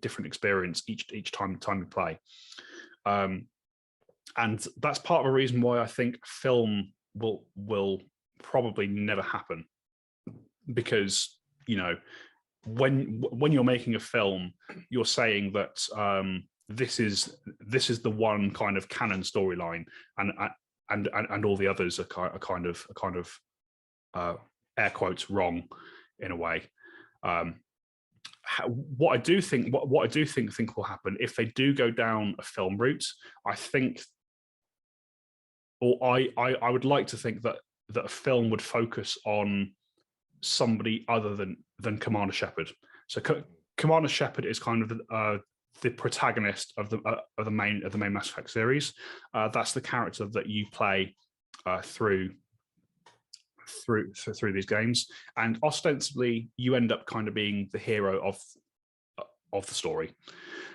different experience each time you play, and that's part of the reason why I think film will probably never happen, because when you're making a film, you're saying that this is the one kind of canon storyline, and all the others are kind of air quotes wrong in a way. What I do think will happen if they do go down a film route, I think, or I would like to think that a film would focus on somebody other than Commander Shepard. So Commander Shepard is kind of the protagonist of the main Mass Effect series. That's the character that you play through these games, and ostensibly you end up kind of being the hero of the story.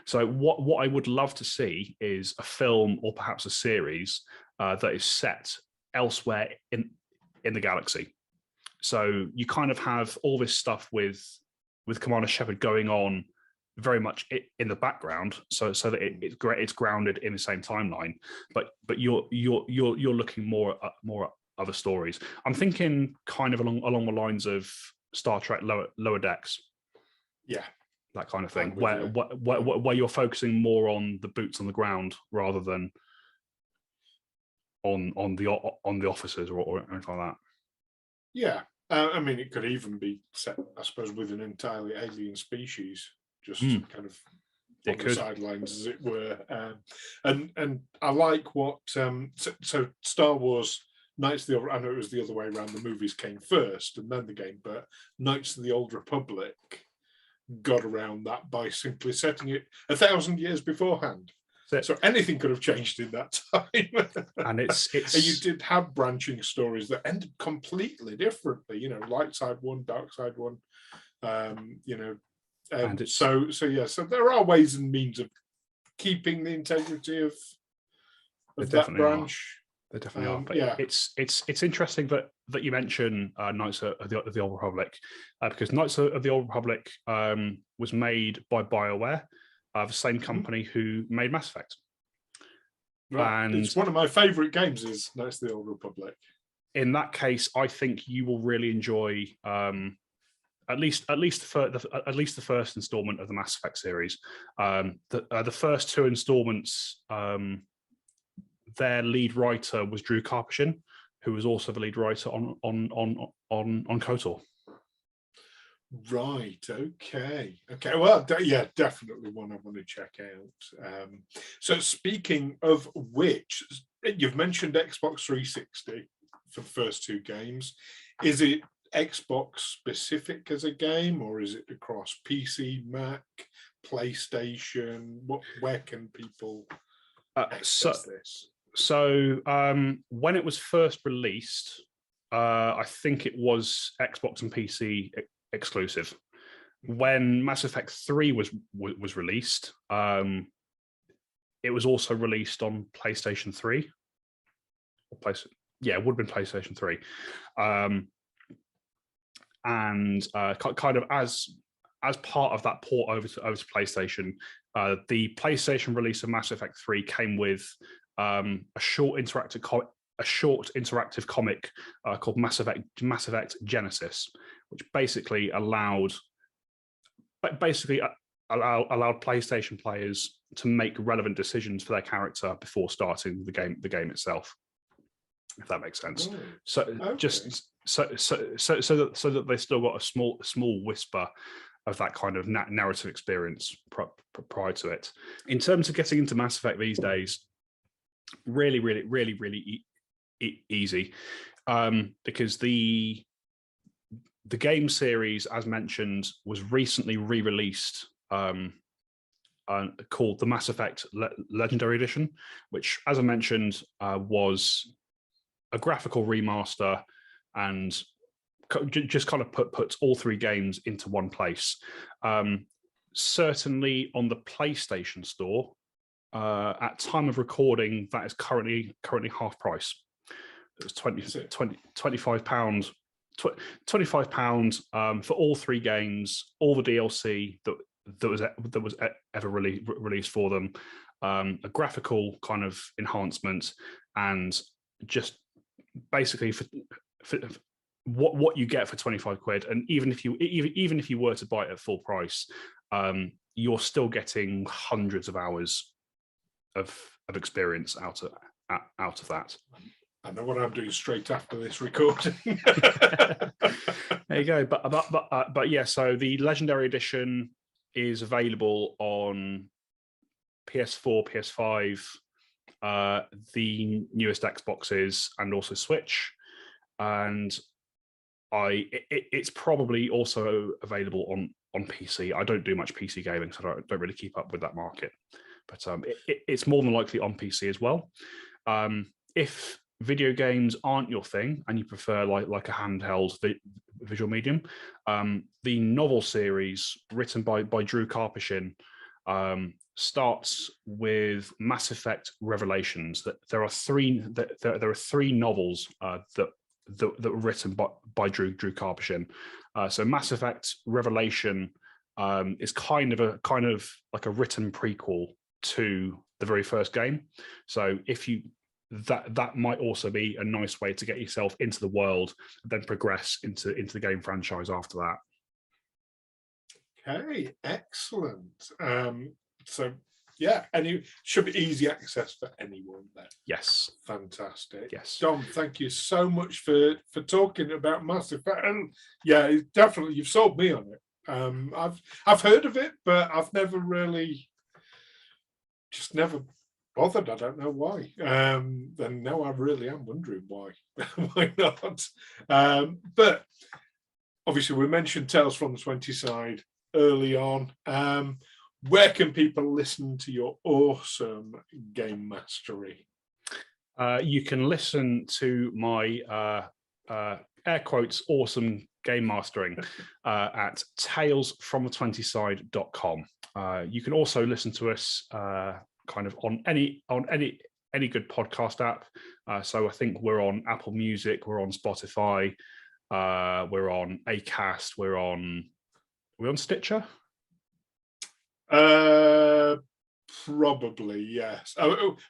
So what I would love to see is a film, or perhaps a series, that is set elsewhere in the galaxy. So you kind of have all this stuff with Commander Shepard going on very much in the background, so that it's grounded in the same timeline. But you're looking more at other stories. I'm thinking kind of along the lines of Star Trek Lower Decks. Yeah. That kind of thing, where you're focusing more on the boots on the ground rather than on the officers or anything like that. Yeah, I mean, it could even be set, I suppose, with an entirely alien species, just kind of on the sidelines, as it were. And I like what so Star Wars Knights of the I know it was the other way around. The movies came first and then the game, but Knights of the Old Republic got around that by simply setting it 1,000 years beforehand. So anything could have changed in that time. And it's and you did have branching stories that ended completely differently, you know, light side one, dark side one, you know. So there are ways and means of keeping the integrity of that branch. They definitely are. But it's interesting that you mention Knights of the Old Republic, because Knights of the Old Republic was made by BioWare, the same company who made Mass Effect. Right. And it's one of my favourite games is Knights of the Old Republic. In that case, I think you will really enjoy at least the first installment of the Mass Effect series. The first two installments. Their lead writer was Drew Karpyshyn, who was also the lead writer on KOTOR. Right. Okay. Well, definitely one I want to check out. So, speaking of which, you've mentioned Xbox 360 for the first two games. Is it Xbox specific as a game, or is it across PC, Mac, PlayStation? Where can people access this? So when it was first released, I think it was Xbox and PC exclusive. When Mass Effect 3 was released, it was also released on PlayStation 3. It would have been PlayStation 3. And kind of as part of that port over to PlayStation, the PlayStation release of Mass Effect 3 came with a short interactive comic called Mass Effect Genesis, which basically allowed PlayStation players to make relevant decisions for their character before starting the game itself, if that makes sense. Oh, so okay. Just so that they still got a small whisper of that kind of narrative experience prior to it. In terms of getting into Mass Effect these days, really easy, because the game series, as mentioned, was recently re-released, called the Mass Effect Legendary Edition, which, as I mentioned, was a graphical remaster and just kind of puts all three games into one place. Certainly on the PlayStation Store, at time of recording, that is currently half price. It was £25 for all three games, all the DLC that was ever released for them, a graphical kind of enhancement, and just basically for what you get for 25 quid. And even if you were to buy it at full price, you're still getting hundreds of hours of experience out of that. I know what I'm doing straight after this recording. There you go. But yeah, so the Legendary Edition is available on PS4, PS5, the newest Xboxes, and also Switch. And it's probably also available on PC. I don't do much PC gaming, so I don't really keep up with that market. But it's more than likely on PC as well. If video games aren't your thing and you prefer like a handheld visual medium, the novel series written by Drew Karpyshyn starts with Mass Effect Revelations. That there are three novels that were written by Drew Karpyshyn. So Mass Effect Revelation is kind of like a written prequel to the very first game. So if you that might also be a nice way to get yourself into the world and then progress into the game franchise after that. Okay, excellent. So yeah, and it should be easy access for anyone there. Yes. Fantastic. Yes. Dom, thank you so much for talking about Mass Effect. And yeah, definitely you've sold me on it. I've heard of it, but I've never really bothered. I don't know why. And now I really am wondering why. Why not? But obviously we mentioned Tales from the 20 Side early on. Where can people listen to your awesome game mastery? You can listen to my air quotes awesome game mastering at talesfromthe20side.com. You can also listen to us kind of on any good podcast app. So I think we're on Apple Music, we're on Spotify, we're on Acast, we're on Stitcher. Probably yes.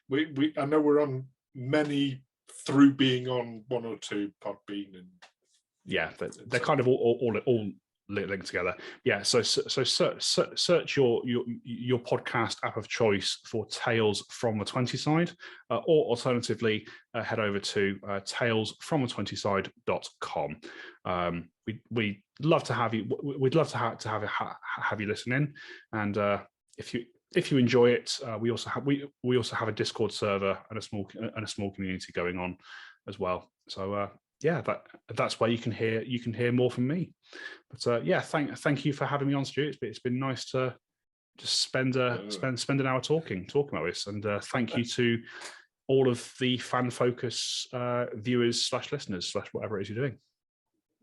We I know we're on many through being on one or two Podbean and yeah, they're kind of all linked together. Yeah, so search your podcast app of choice for Tales from the 20 Side, or alternatively head over to talesfromthe20side.com. We love to have you. We'd love to have you listen in, and if you enjoy it, we also have a Discord server and a small community going on as well. So yeah, that's where you can hear more from me. But yeah, thank you for having me on, Stuart. It's been nice to just spend an hour talking about this, and thank you to all of the Fan Focus viewers / listeners / whatever it is you're doing.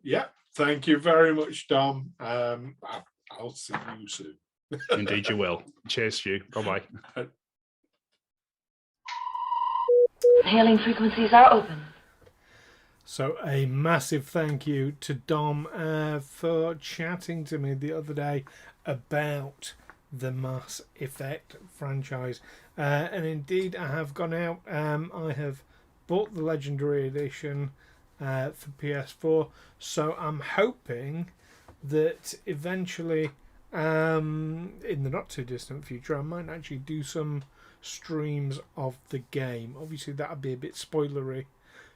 Yeah, thank you very much, Dom. I'll see you soon. Indeed, you will. Cheers, Stu. Bye bye. Hailing frequencies are open. So a massive thank you to Dom for chatting to me the other day about the Mass Effect franchise. And indeed, I have gone out. I have bought the Legendary Edition for PS4. So I'm hoping that eventually, in the not too distant future, I might actually do some streams of the game. Obviously, that would be a bit spoilery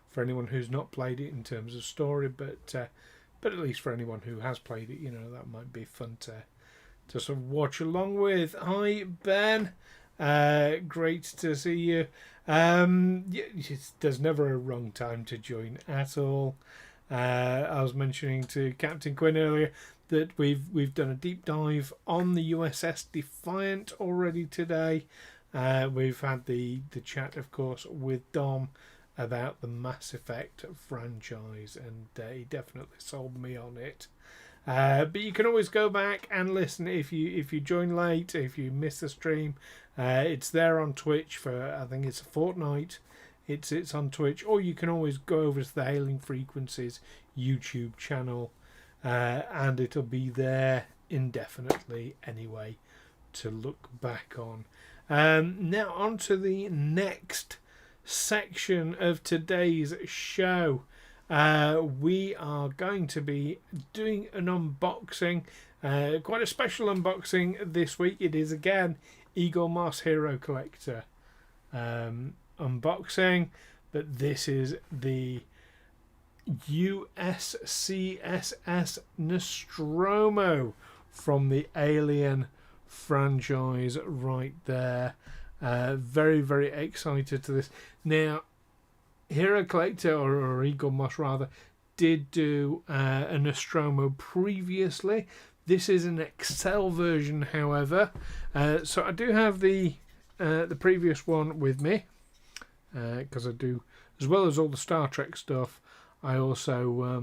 for anyone who's not played it in terms of story, but at least for anyone who has played it, that might be fun to sort of watch along with. Hi, Ben. Great to see you. There's never a wrong time to join at all. I was mentioning to Captain Quinn earlier that we've done a deep dive on the USS Defiant already today. We've had the chat, of course, with Dom about the Mass Effect franchise, and he definitely sold me on it. But you can always go back and listen if you join late, if you miss the stream. It's there on Twitch for, I think it's a fortnight. It's on Twitch, or you can always go over to the Hailing Frequencies YouTube channel, and it'll be there indefinitely anyway to look back on. Now on to the next section of today's show. We are going to be doing an unboxing, quite a special unboxing this week. It is again Eagle Moss Hero Collector unboxing, but this is the USCSS Nostromo from the Alien franchise right there. Very, very excited to this. Now, Hero Collector, or Eagle Moss rather, did do a Nostromo previously. This is an Excel version, however. So I do have the previous one with me, because I do, as well as all the Star Trek stuff, I also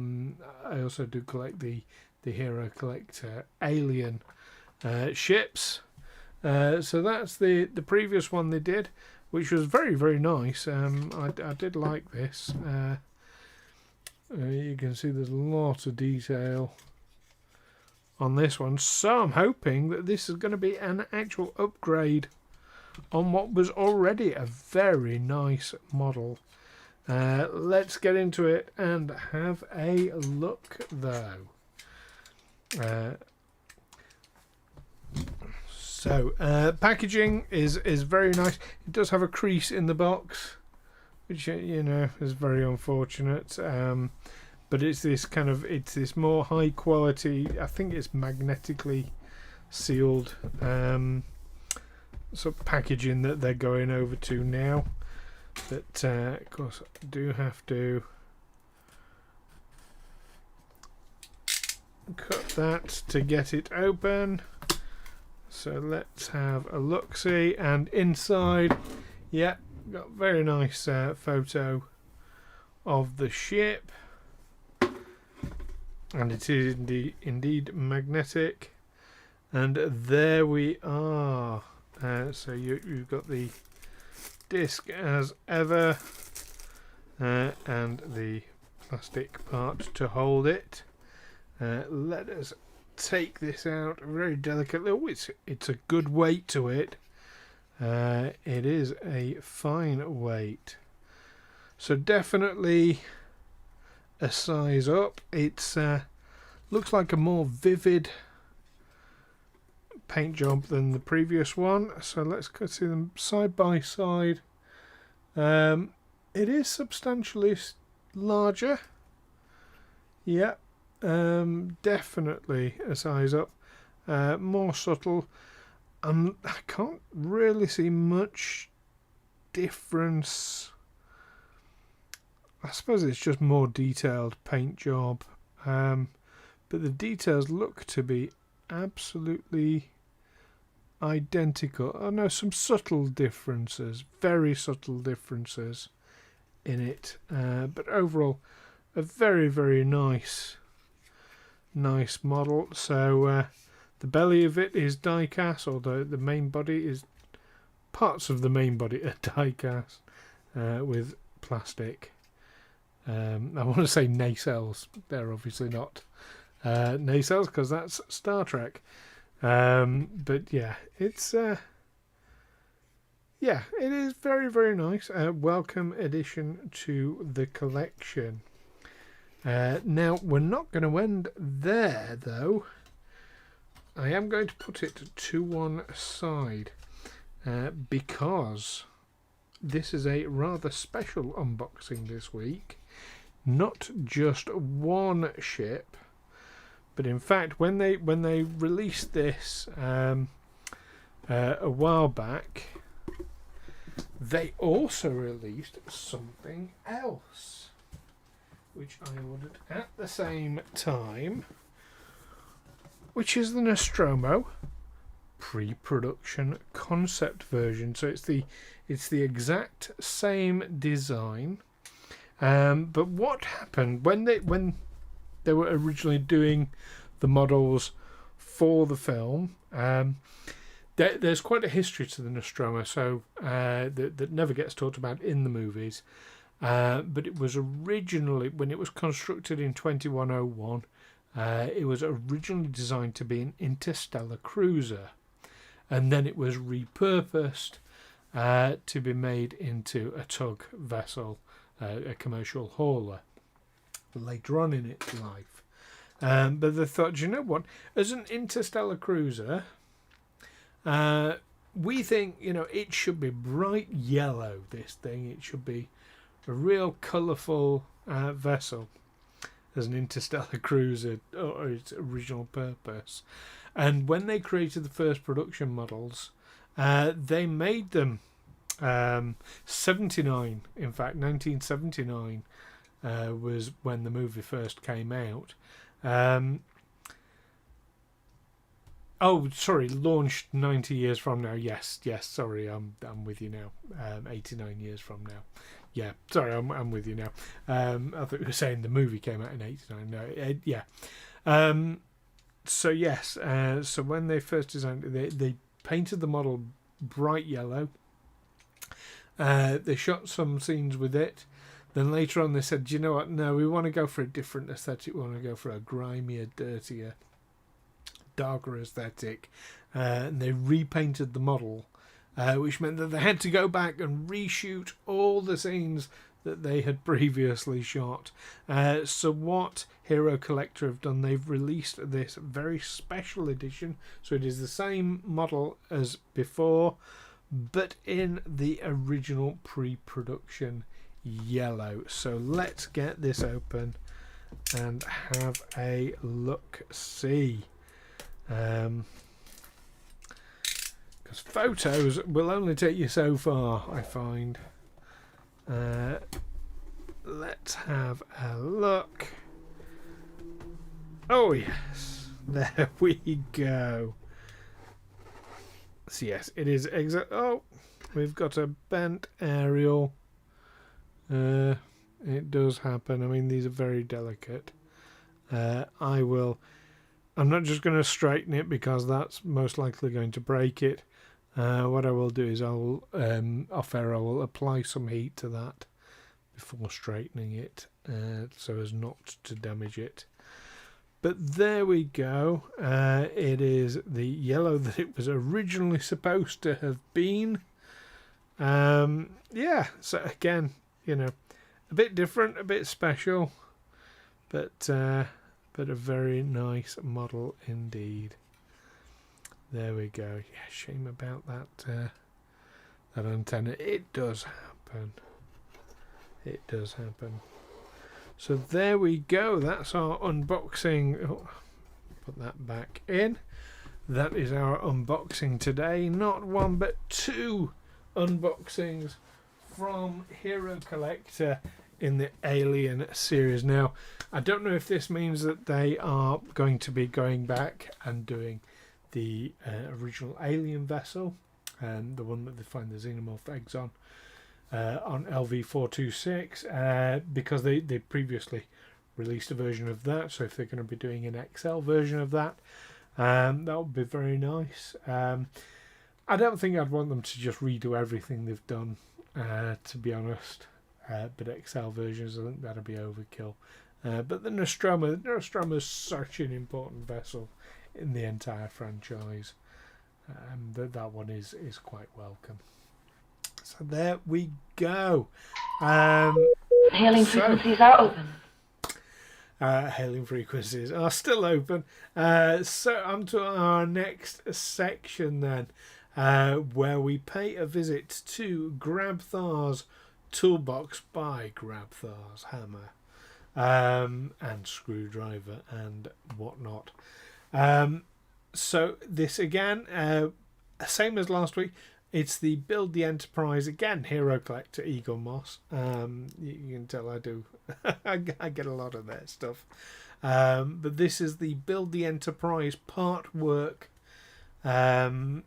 do collect the Hero Collector Alien ships. So that's the previous one they did, which was very, very nice. I did like this. You can see there's a lot of detail on this one. So I'm hoping that this is going to be an actual upgrade on what was already a very nice model. Let's get into it and have a look, though. So packaging is very nice. It does have a crease in the box, which is very unfortunate. But it's this more high quality. I think it's magnetically sealed sort of packaging that they're going over to now. But of course, I do have to cut that to get it open. So let's have a look-see. And inside, yeah, got a very nice photo of the ship. And it is indeed magnetic. And there we are. So you've got the disc as ever, and the plastic part to hold it. Let us take this out very delicately. Oh, it's a good weight to it. It is a fine weight. So definitely a size up. It's looks like a more vivid paint job than the previous one. So let's go see them side by side. It is substantially larger. Yeah. Definitely a size up. More subtle. I can't really see much difference. I suppose it's just more detailed paint job. But the details look to be absolutely identical. Oh no, some subtle differences. Very subtle differences in it. But overall, a very, very nice model. So the belly of it is die cast, although the main body is parts of the main body are die cast with plastic. I want to say nacelles. They're obviously not nacelles because that's Star Trek. But yeah, it's it is very, very nice. Welcome addition to the collection. Now, we're not going to end there, though. I am going to put it to one side because this is a rather special unboxing this week. Not just one ship, but in fact, when they released this a while back, they also released something else, which I ordered at the same time, which is the Nostromo Pre-Production concept version. So it's the exact same design, but what happened when they were originally doing the models for the film? There's quite a history to the Nostromo, so that never gets talked about in the movies. But it was originally, when it was constructed in 2101, it was originally designed to be an interstellar cruiser, and then it was repurposed to be made into a tug vessel, a commercial hauler, later on in its life. But they thought, you know what, as an interstellar cruiser, we think, it should be bright yellow, this thing. It should be a real colourful vessel as an interstellar cruiser, or its original purpose. And when they created the first production models, they made them 79. In fact, 1979 was when the movie first came out. Launched 90 years from now. Yes, sorry, I'm with you now. 89 years from now. Yeah, sorry, I'm with you now. I thought you were saying the movie came out in 89. No, yeah. So yes, so when they first designed it, they painted the model bright yellow. They shot some scenes with it. Then later on they said, do you know what? No, we want to go for a different aesthetic. We want to go for a grimier, dirtier, darker aesthetic. And they repainted the model, which meant that they had to go back and reshoot all the scenes that they had previously shot. So what Hero Collector have done, they've released this very special edition. So it is the same model as before, but in the original pre-production yellow. So let's get this open and have a look-see. Because photos will only take you so far, I find. Let's have a look. Oh yes, there we go. So yes, it is oh, we've got a bent aerial. It does happen. I mean, these are very delicate. I'm not just going to straighten it because that's most likely going to break it. What I will do is I will apply some heat to that before straightening it, so as not to damage it. But there we go. It is the yellow that it was originally supposed to have been. Yeah, so again, you know, a bit different, a bit special, but a very nice model indeed. There we go. Yeah, shame about that that antenna. It does happen. It does happen. So there we go. That's our unboxing. Oh, put that back in. That is our unboxing today. Not one, but two unboxings from Hero Collector in the Alien series. Now, I don't know if this means that they are going to be going back and doing the original Alien vessel, and the one that they find the xenomorph eggs on LV426, because they previously released a version of that. So if they're going to be doing an XL version of that, that would be very nice. I don't think I'd want them to just redo everything they've done, to be honest. But XL versions, I think that'd be overkill. But the Nostromo is such an important vessel in the entire franchise. That one is quite welcome. So there we go. Hailing frequencies are open. Hailing frequencies are still open. So on to our next section then, where we pay a visit to Grabthar's Toolbox by Grabthar's hammer and screwdriver and whatnot. So this again, same as last week, it's the Build the Enterprise again, Hero Collector Eagle Moss. You can tell I do. I get a lot of that stuff. But this is the Build the Enterprise part work. So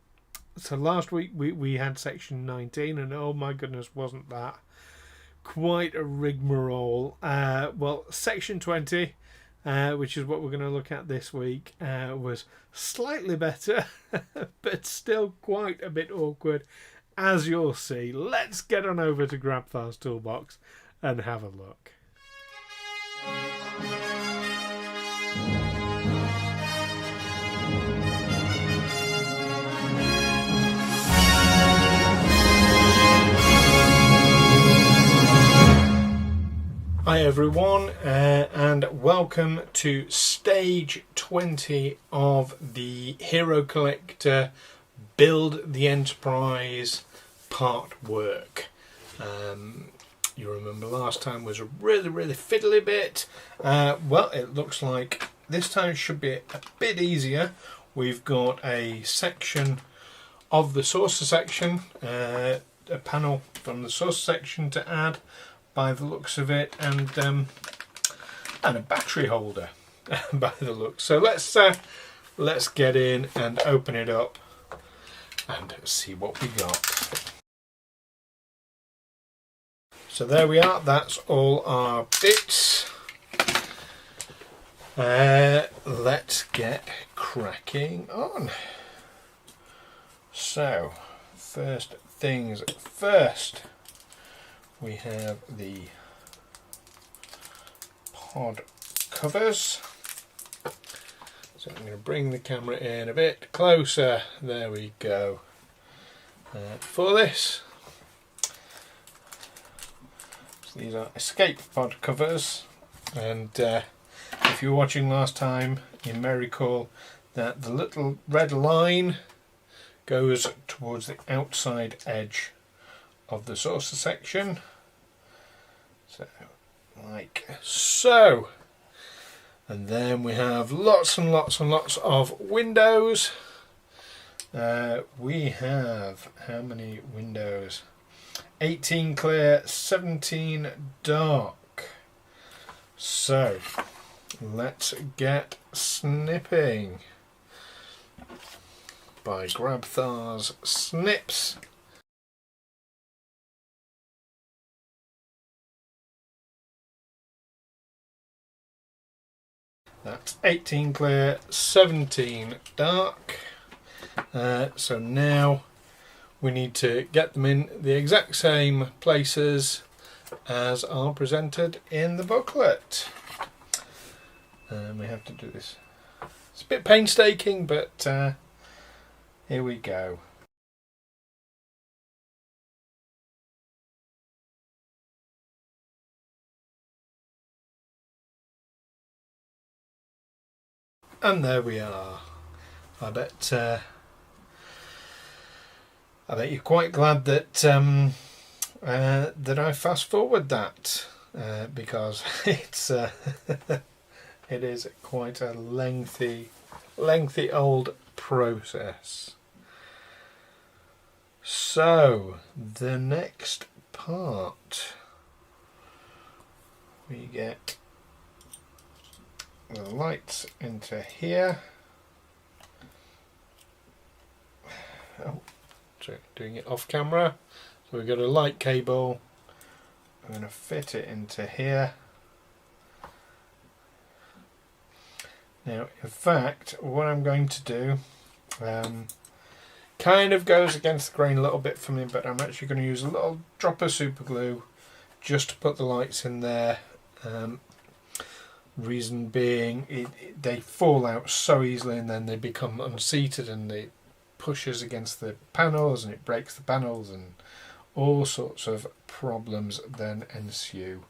last week we had section 19, and oh my goodness, wasn't that quite a rigmarole. Well, section 20, which is what we're going to look at this week, was slightly better, but still quite a bit awkward, as you'll see. Let's get on over to Grabthar's Toolbox and have a look. Hi everyone, and welcome to stage 20 of the Hero Collector Build the Enterprise part work. You remember last time was a really fiddly bit. Well, it looks like this time should be a bit easier. We've got a section of the saucer section, a panel from the saucer section to add, by the looks of it, and a battery holder by the looks. So let's get in and open it up and see what we got. So there we are. That's all our bits. Let's get cracking on. So, first things first, we have the pod covers. So I'm going to bring the camera in a bit closer. There we go. For this, so these are escape pod covers, and if you were watching last time, you may recall that the little red line goes towards the outside edge of the saucer section. So, like so. And then we have lots and lots and lots of windows. We have, how many windows? 18 clear, 17 dark. So, let's get snipping. By Grabthar's Snips. That's 18 clear, 17 dark. So now we need to get them in the exact same places as are presented in the booklet. We have to do this. It's a bit painstaking, but here we go. And there we are. I bet you're quite glad that that I fast forward that because it's it is quite a lengthy old process. So the next part, we get the lights into here. Oh, so doing it off camera. So we've got a light cable. I'm going to fit it into here. Now, in fact, what I'm going to do kind of goes against the grain a little bit for me, but I'm actually going to use a little drop of super glue just to put the lights in there. Reason being, they fall out so easily and then they become unseated and it pushes against the panels and it breaks the panels and all sorts of problems then ensue.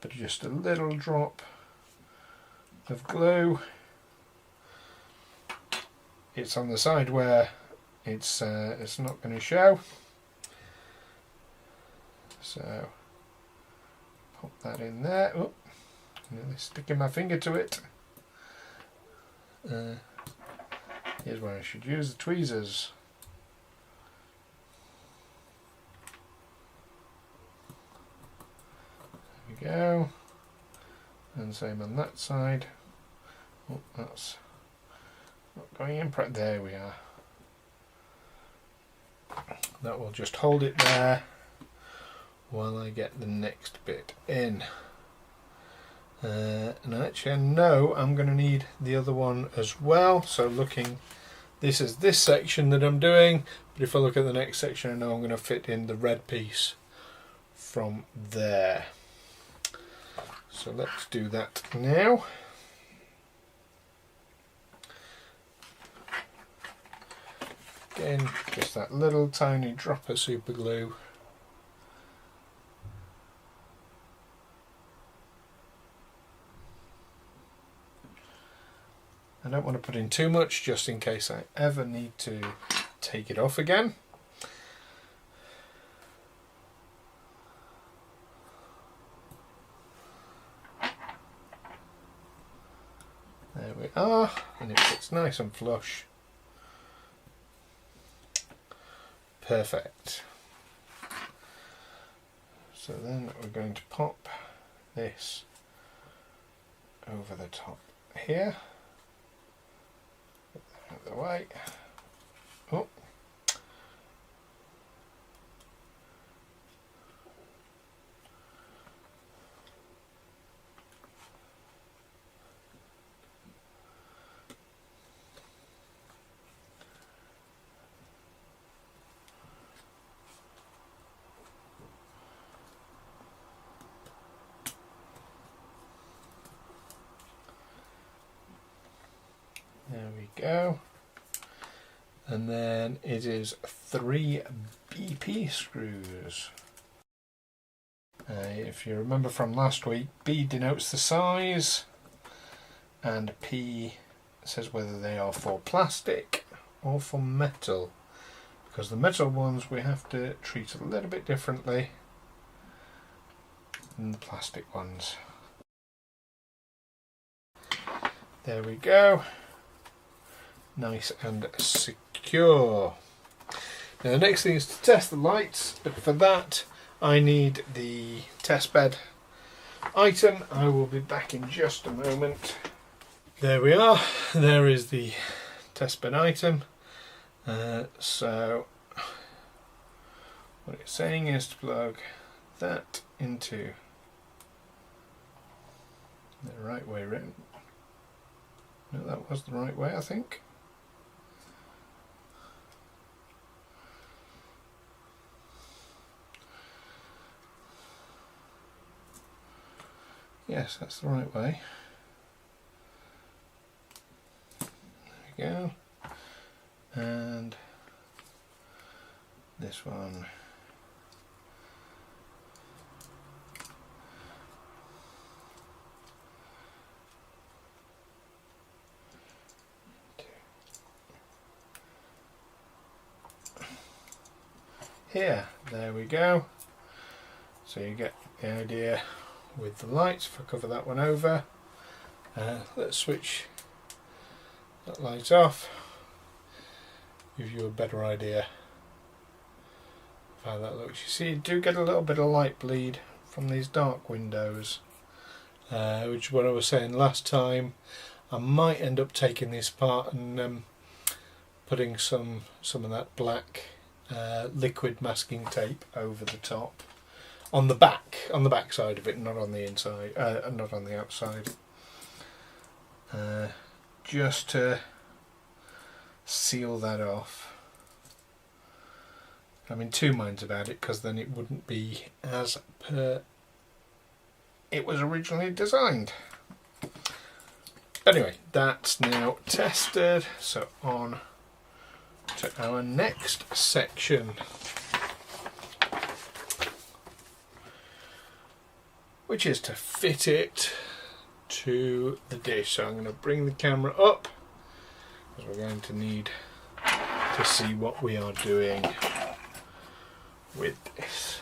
But just a little drop of glue. It's on the side where it's not going to show. So pop that in there. Oh, nearly sticking my finger to it. Here's where I should use the tweezers. There we go. And same on that side. Oh, that's not going in. There we are. That will just hold it there while I get the next bit in. And actually I know I'm going to need the other one as well. So looking, this is this section that I'm doing, but if I look at the next section I know I'm going to fit in the red piece from there. So let's do that now. Again, just that little tiny drop of super glue. I don't want to put in too much just in case I ever need to take it off again. There we are, and it fits nice and flush. Perfect. So then we're going to pop this over the top here. Out of the way. Oh. go. And then it is 3 BP screws. If you remember from last week, B denotes the size and P says whether they are for plastic or for metal, because the metal ones we have to treat a little bit differently than the plastic ones. There we go, nice and secure. Now the next thing is to test the lights, but for that I need the test bed item. I will be back in just a moment. There we are, there is the test bed item. So what it's saying is to plug that into the right way round. No, that was the right way, I think. Yes, that's the right way. There we go. And this one. Here, there we go. So you get the idea with the lights. If I cover that one over, let's switch that light off, give you a better idea of how that looks. You see, you do get a little bit of light bleed from these dark windows, which is what I was saying last time. I might end up taking this apart and putting some of that black liquid masking tape over the top on the back side of it, not on the inside, not on the outside, just to seal that off. I'm in two minds about it, because then it wouldn't be as per it was originally designed. Anyway, that's now tested, so on to our next section, which is to fit it to the dish. So I'm going to bring the camera up, because we're going to need to see what we are doing with this.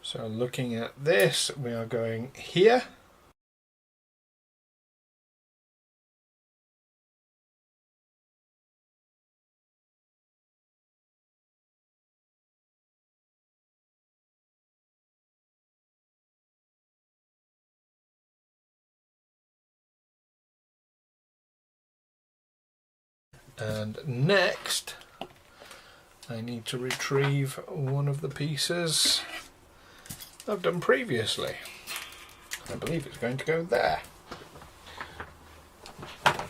So looking at this, we are going here. And next, I need to retrieve one of the pieces I've done previously. I believe it's going to go there. And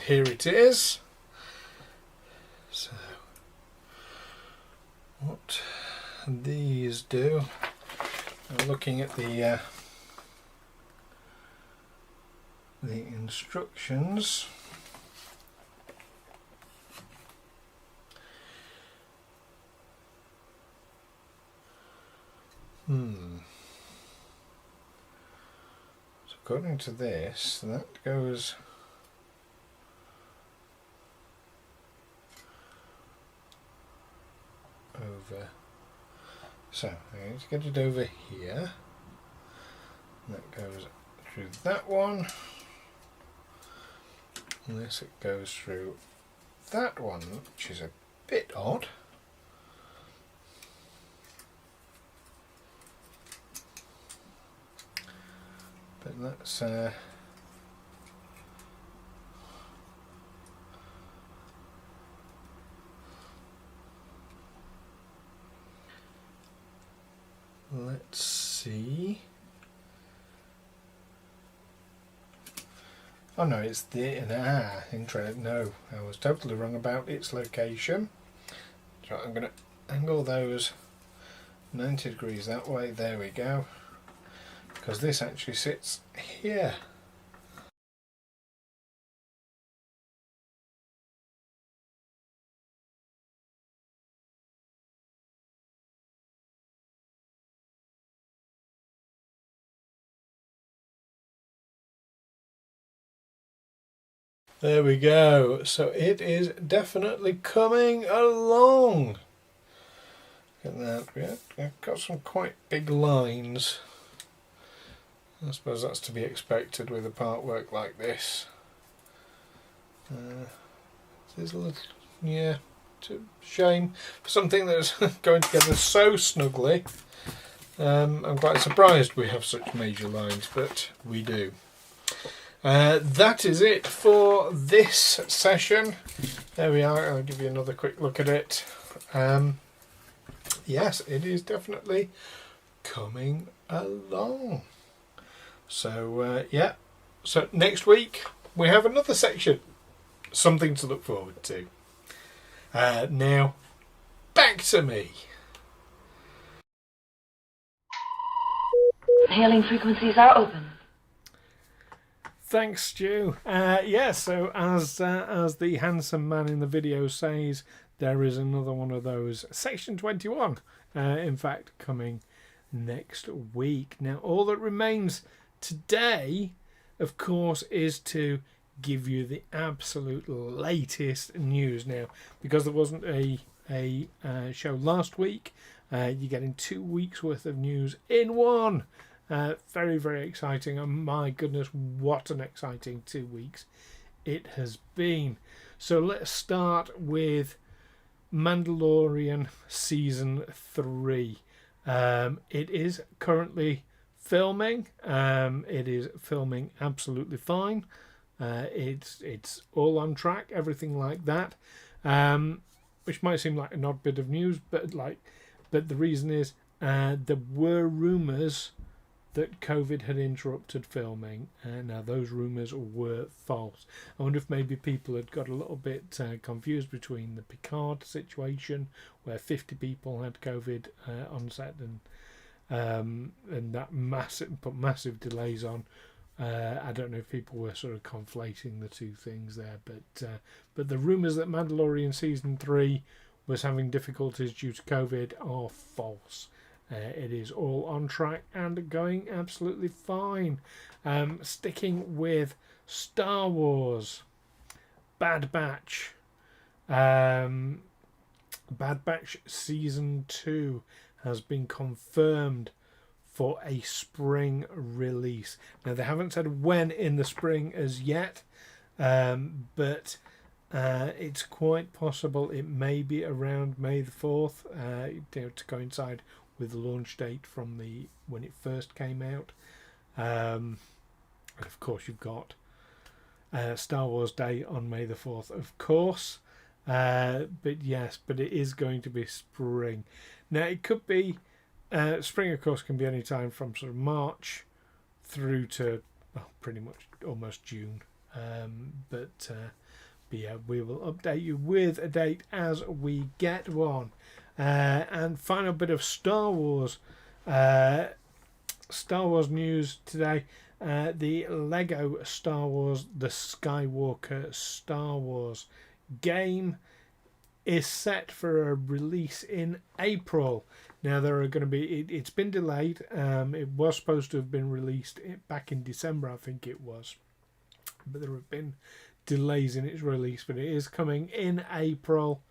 here it is. So, what these do, I'm looking at the instructions. So according to this, that goes over. So I need to get it over here. And that goes through that one. Unless it goes through that one, which is a bit odd. But let's see. Oh no, it's the interesting. No, I was totally wrong about its location. So I'm going to angle those 90 degrees that way. There we go. Because this actually sits here. There we go. So it is definitely coming along. Look at that. We've got some quite big lines. I suppose that's to be expected with a part work like this. There's a little, yeah, it's a shame for something that's going together so snugly. I'm quite surprised we have such major lines, but we do. That is it for this session. There we are. I'll give you another quick look at it. Yes, it is definitely coming along. So yeah, so next week we have another section, something to look forward to. Now back to me. Hailing frequencies are open. Thanks, Stu. Yeah, so as the handsome man in the video says, there is another one of those. Section 21, in fact, coming next week. Now, all that remains today, of course, is to give you the absolute latest news. Now, because there wasn't a show last week, you're getting 2 weeks worth of news in one. Very, very exciting. And my goodness, what an exciting 2 weeks it has been. So let's start with Mandalorian Season 3. It is currently filming. It is filming absolutely fine. It's all on track, everything like that. Which might seem like an odd bit of news, but the reason is there were rumours that COVID had interrupted filming. Now those rumours were false. I wonder if maybe people had got a little bit confused between the Picard situation, where 50 people had COVID on set, and that put massive delays on. I don't know if people were sort of conflating the two things there, but the rumours that Mandalorian Season 3 was having difficulties due to COVID are false. It is all on track and going absolutely fine. Sticking with Star Wars, Bad Batch. Bad Batch Season 2 has been confirmed for a spring release. Now, they haven't said when in the spring as yet, but it's quite possible it may be around May the 4th, to coincide with the launch date from when it first came out. And of course you've got Star Wars Day on May the 4th, of course. But yes, but it is going to be spring. Now it could be spring, of course, can be any time from sort of March through to pretty much almost June. But yeah, we will update you with a date as we get one. And final bit of Star Wars news today. The Lego Star Wars, the Skywalker Star Wars game is set for a release in April. Now there are going to be, it's been delayed. It was supposed to have been released back in December, I think it was, but there have been delays in its release. But it is coming in April.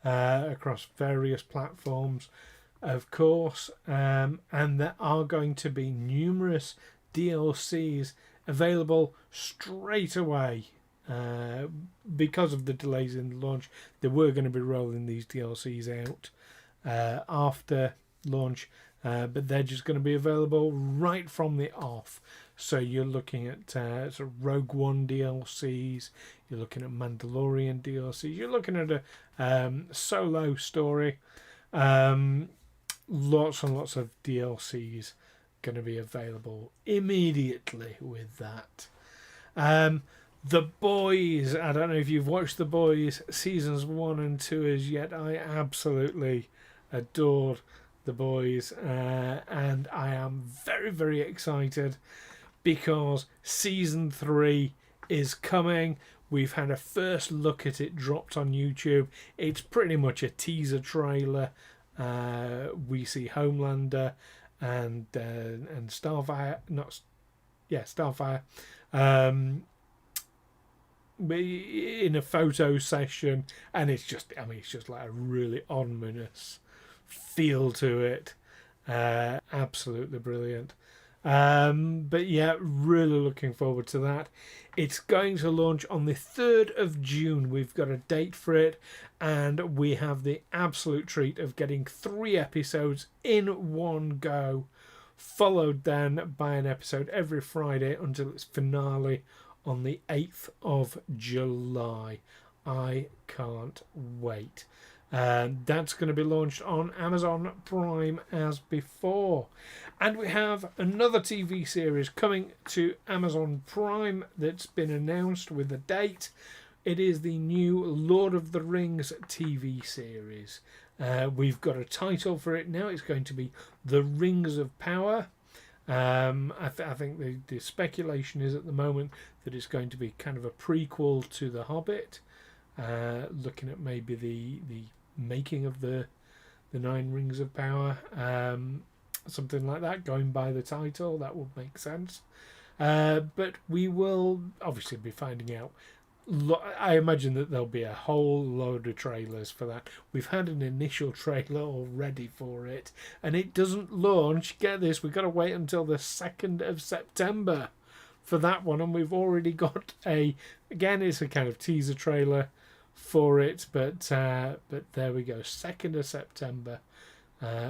Across various platforms, of course, and there are going to be numerous DLCs available straight away. Because of the delays in the launch, they were going to be rolling these DLCs out after launch, but they're just going to be available right from the off. So you're looking at sort of Rogue One DLCs, you're looking at Mandalorian DLCs, you're looking at a solo story. Lots and lots of DLCs going to be available immediately with that. The Boys, I don't know if you've watched The Boys seasons 1 and 2 as yet. I absolutely adored the boys, and I am very, very excited because season 3 is coming. We've had a first look at it dropped on YouTube. It's pretty much a teaser trailer. We see Homelander and Starfire, Starfire, in a photo session, and it's just like a really ominous feel to it. Absolutely brilliant. But yeah, really looking forward to that. It's going to launch on the 3rd of June. We've got a date for it, and we have the absolute treat of getting 3 episodes in one go, followed then by an episode every Friday until its finale on the 8th of July. I can't wait. That's going to be launched on Amazon Prime as before. And we have another TV series coming to Amazon Prime that's been announced with a date. It is the new Lord of the Rings TV series. We've got a title for it now. It's going to be The Rings of Power. I think the speculation is at the moment that it's going to be kind of a prequel to The Hobbit, looking at maybe the making of the 9 Rings of Power, something like that, going by the title. That would make sense. But we will obviously be finding out. I imagine that there'll be a whole load of trailers for that. We've had an initial trailer already for it, and it doesn't launch, get this, we've got to wait until the 2nd of September for that one, and we've already got again, it's a kind of teaser trailer for it, but there we go, 2nd of September,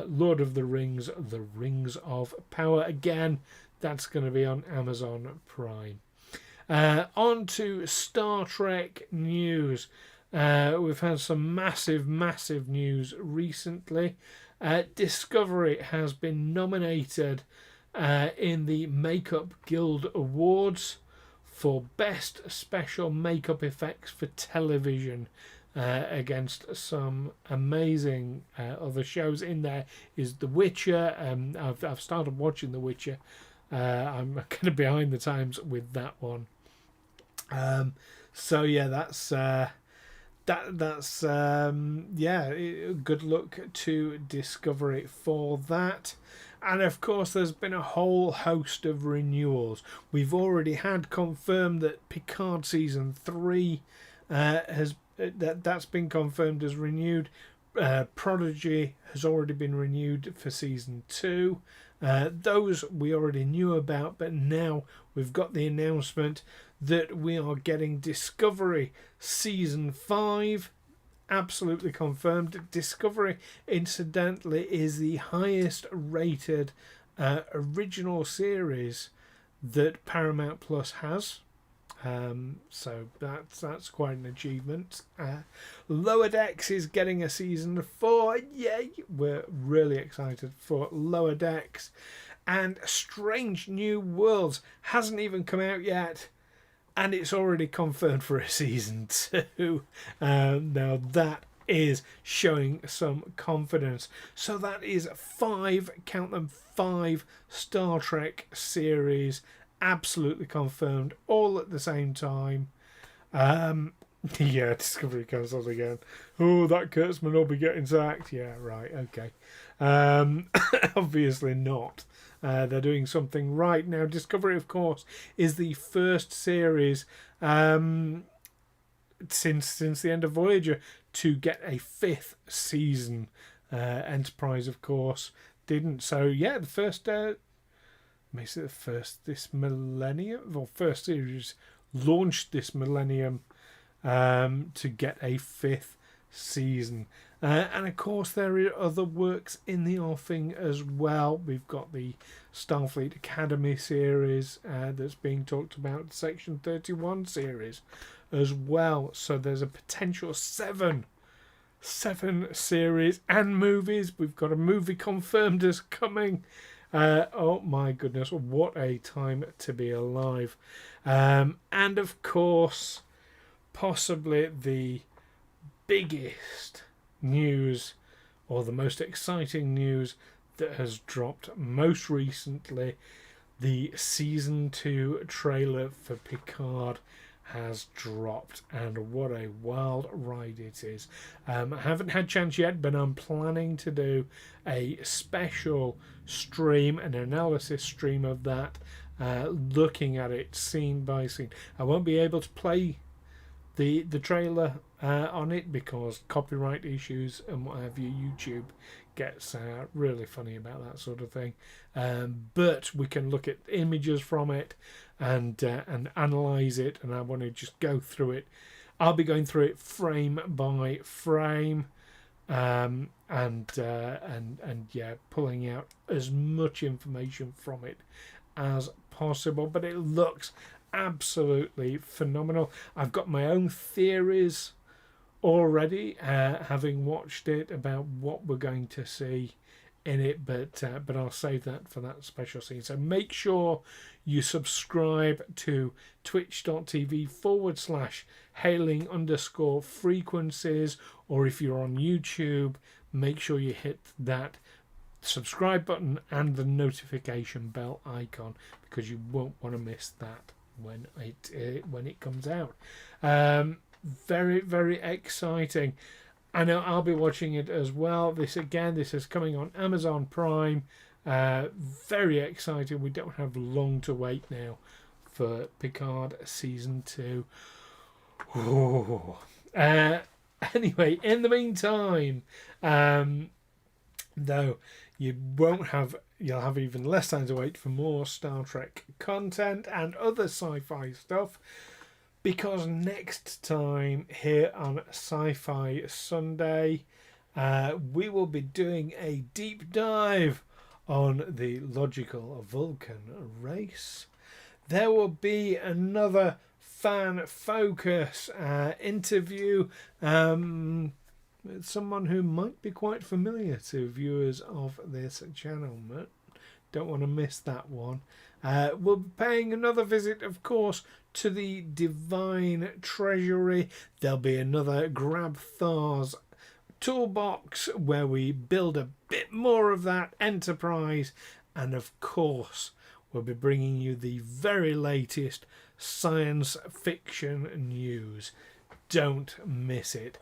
Lord of the Rings, The Rings of Power. Again, that's going to be on Amazon Prime. On to Star Trek news. We've had some massive news recently. Discovery has been nominated in the Makeup Guild Awards for Best Special Makeup Effects for Television, against some amazing other shows. In there is The Witcher. I've started watching The Witcher. I'm kind of behind the times with that one. So yeah, that's good luck to Discovery for that. And of course, there's been a whole host of renewals. We've already had confirmed that Picard season 3 that's been confirmed as renewed. Prodigy has already been renewed for season 2. Those we already knew about, but now we've got the announcement that we are getting Discovery season 5. Absolutely confirmed. Discovery, incidentally, is the highest rated original series that Paramount Plus has. So that's quite an achievement. Lower Decks is getting a season 4. Yay! We're really excited for Lower Decks. And Strange New Worlds hasn't even come out yet, and it's already confirmed for a season 2. Now that is showing some confidence. So that is 5, count them, 5 Star Trek series absolutely confirmed, all at the same time. Yeah, Discovery cancelled again. Oh, that Kurtzman will be getting sacked. Yeah, right, okay. Obviously not. They're doing something right. Now, Discovery, of course, is the first series since the end of Voyager to get a 5th season. Enterprise, of course, didn't. So, yeah, the first... makes it the first this millennium, or first series launched this millennium to get a 5th season. And of course there are other works in the offing as well. We've got the Starfleet Academy series that's being talked about, Section 31 series as well. So there's a potential 7 series and movies. We've got a movie confirmed as coming. Oh my goodness, what a time to be alive. And of course, possibly the biggest news or the most exciting news that has dropped most recently. The season 2 trailer for Picard has dropped, and what a wild ride it is. I haven't had chance yet, but I'm planning to do a special stream, an analysis stream of that, looking at it scene by scene. I won't be able to play the trailer on it because copyright issues and what have you. YouTube gets really funny about that sort of thing, but we can look at images from it and analyze it, and I want to just go through it. I'll be going through it frame by frame, and yeah, pulling out as much information from it as possible. But it looks absolutely phenomenal. I've got my own theories already, having watched it, about what we're going to see in it, but I'll save that for that special scene. So make sure you subscribe to twitch.tv/hailing_frequencies, or if you're on YouTube, make sure you hit that subscribe button and the notification bell icon, because you won't want to miss that when it comes out. Very, very exciting. I know I'll be watching it as well. This is coming on Amazon Prime. Very exciting. We don't have long to wait now for Picard season 2. Anyway, in the meantime, though, you'll have even less time to wait for more Star Trek content and other sci-fi stuff, because next time here on Sci-Fi Sunday, we will be doing a deep dive on the logical Vulcan race. There will be another fan focus interview with someone who might be quite familiar to viewers of this channel. But don't want to miss that one. We'll be paying another visit, of course, to the Divine Treasury. There'll be another Grabthar's Toolbox, where we build a bit more of that Enterprise, and of course we'll be bringing you the very latest science fiction news. Don't miss it.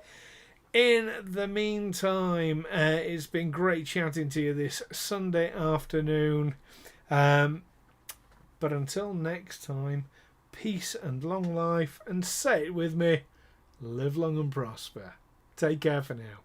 In the meantime, it's been great chatting to you this Sunday afternoon, but until next time, peace and long life, and say it with me, live long and prosper. Take care for now.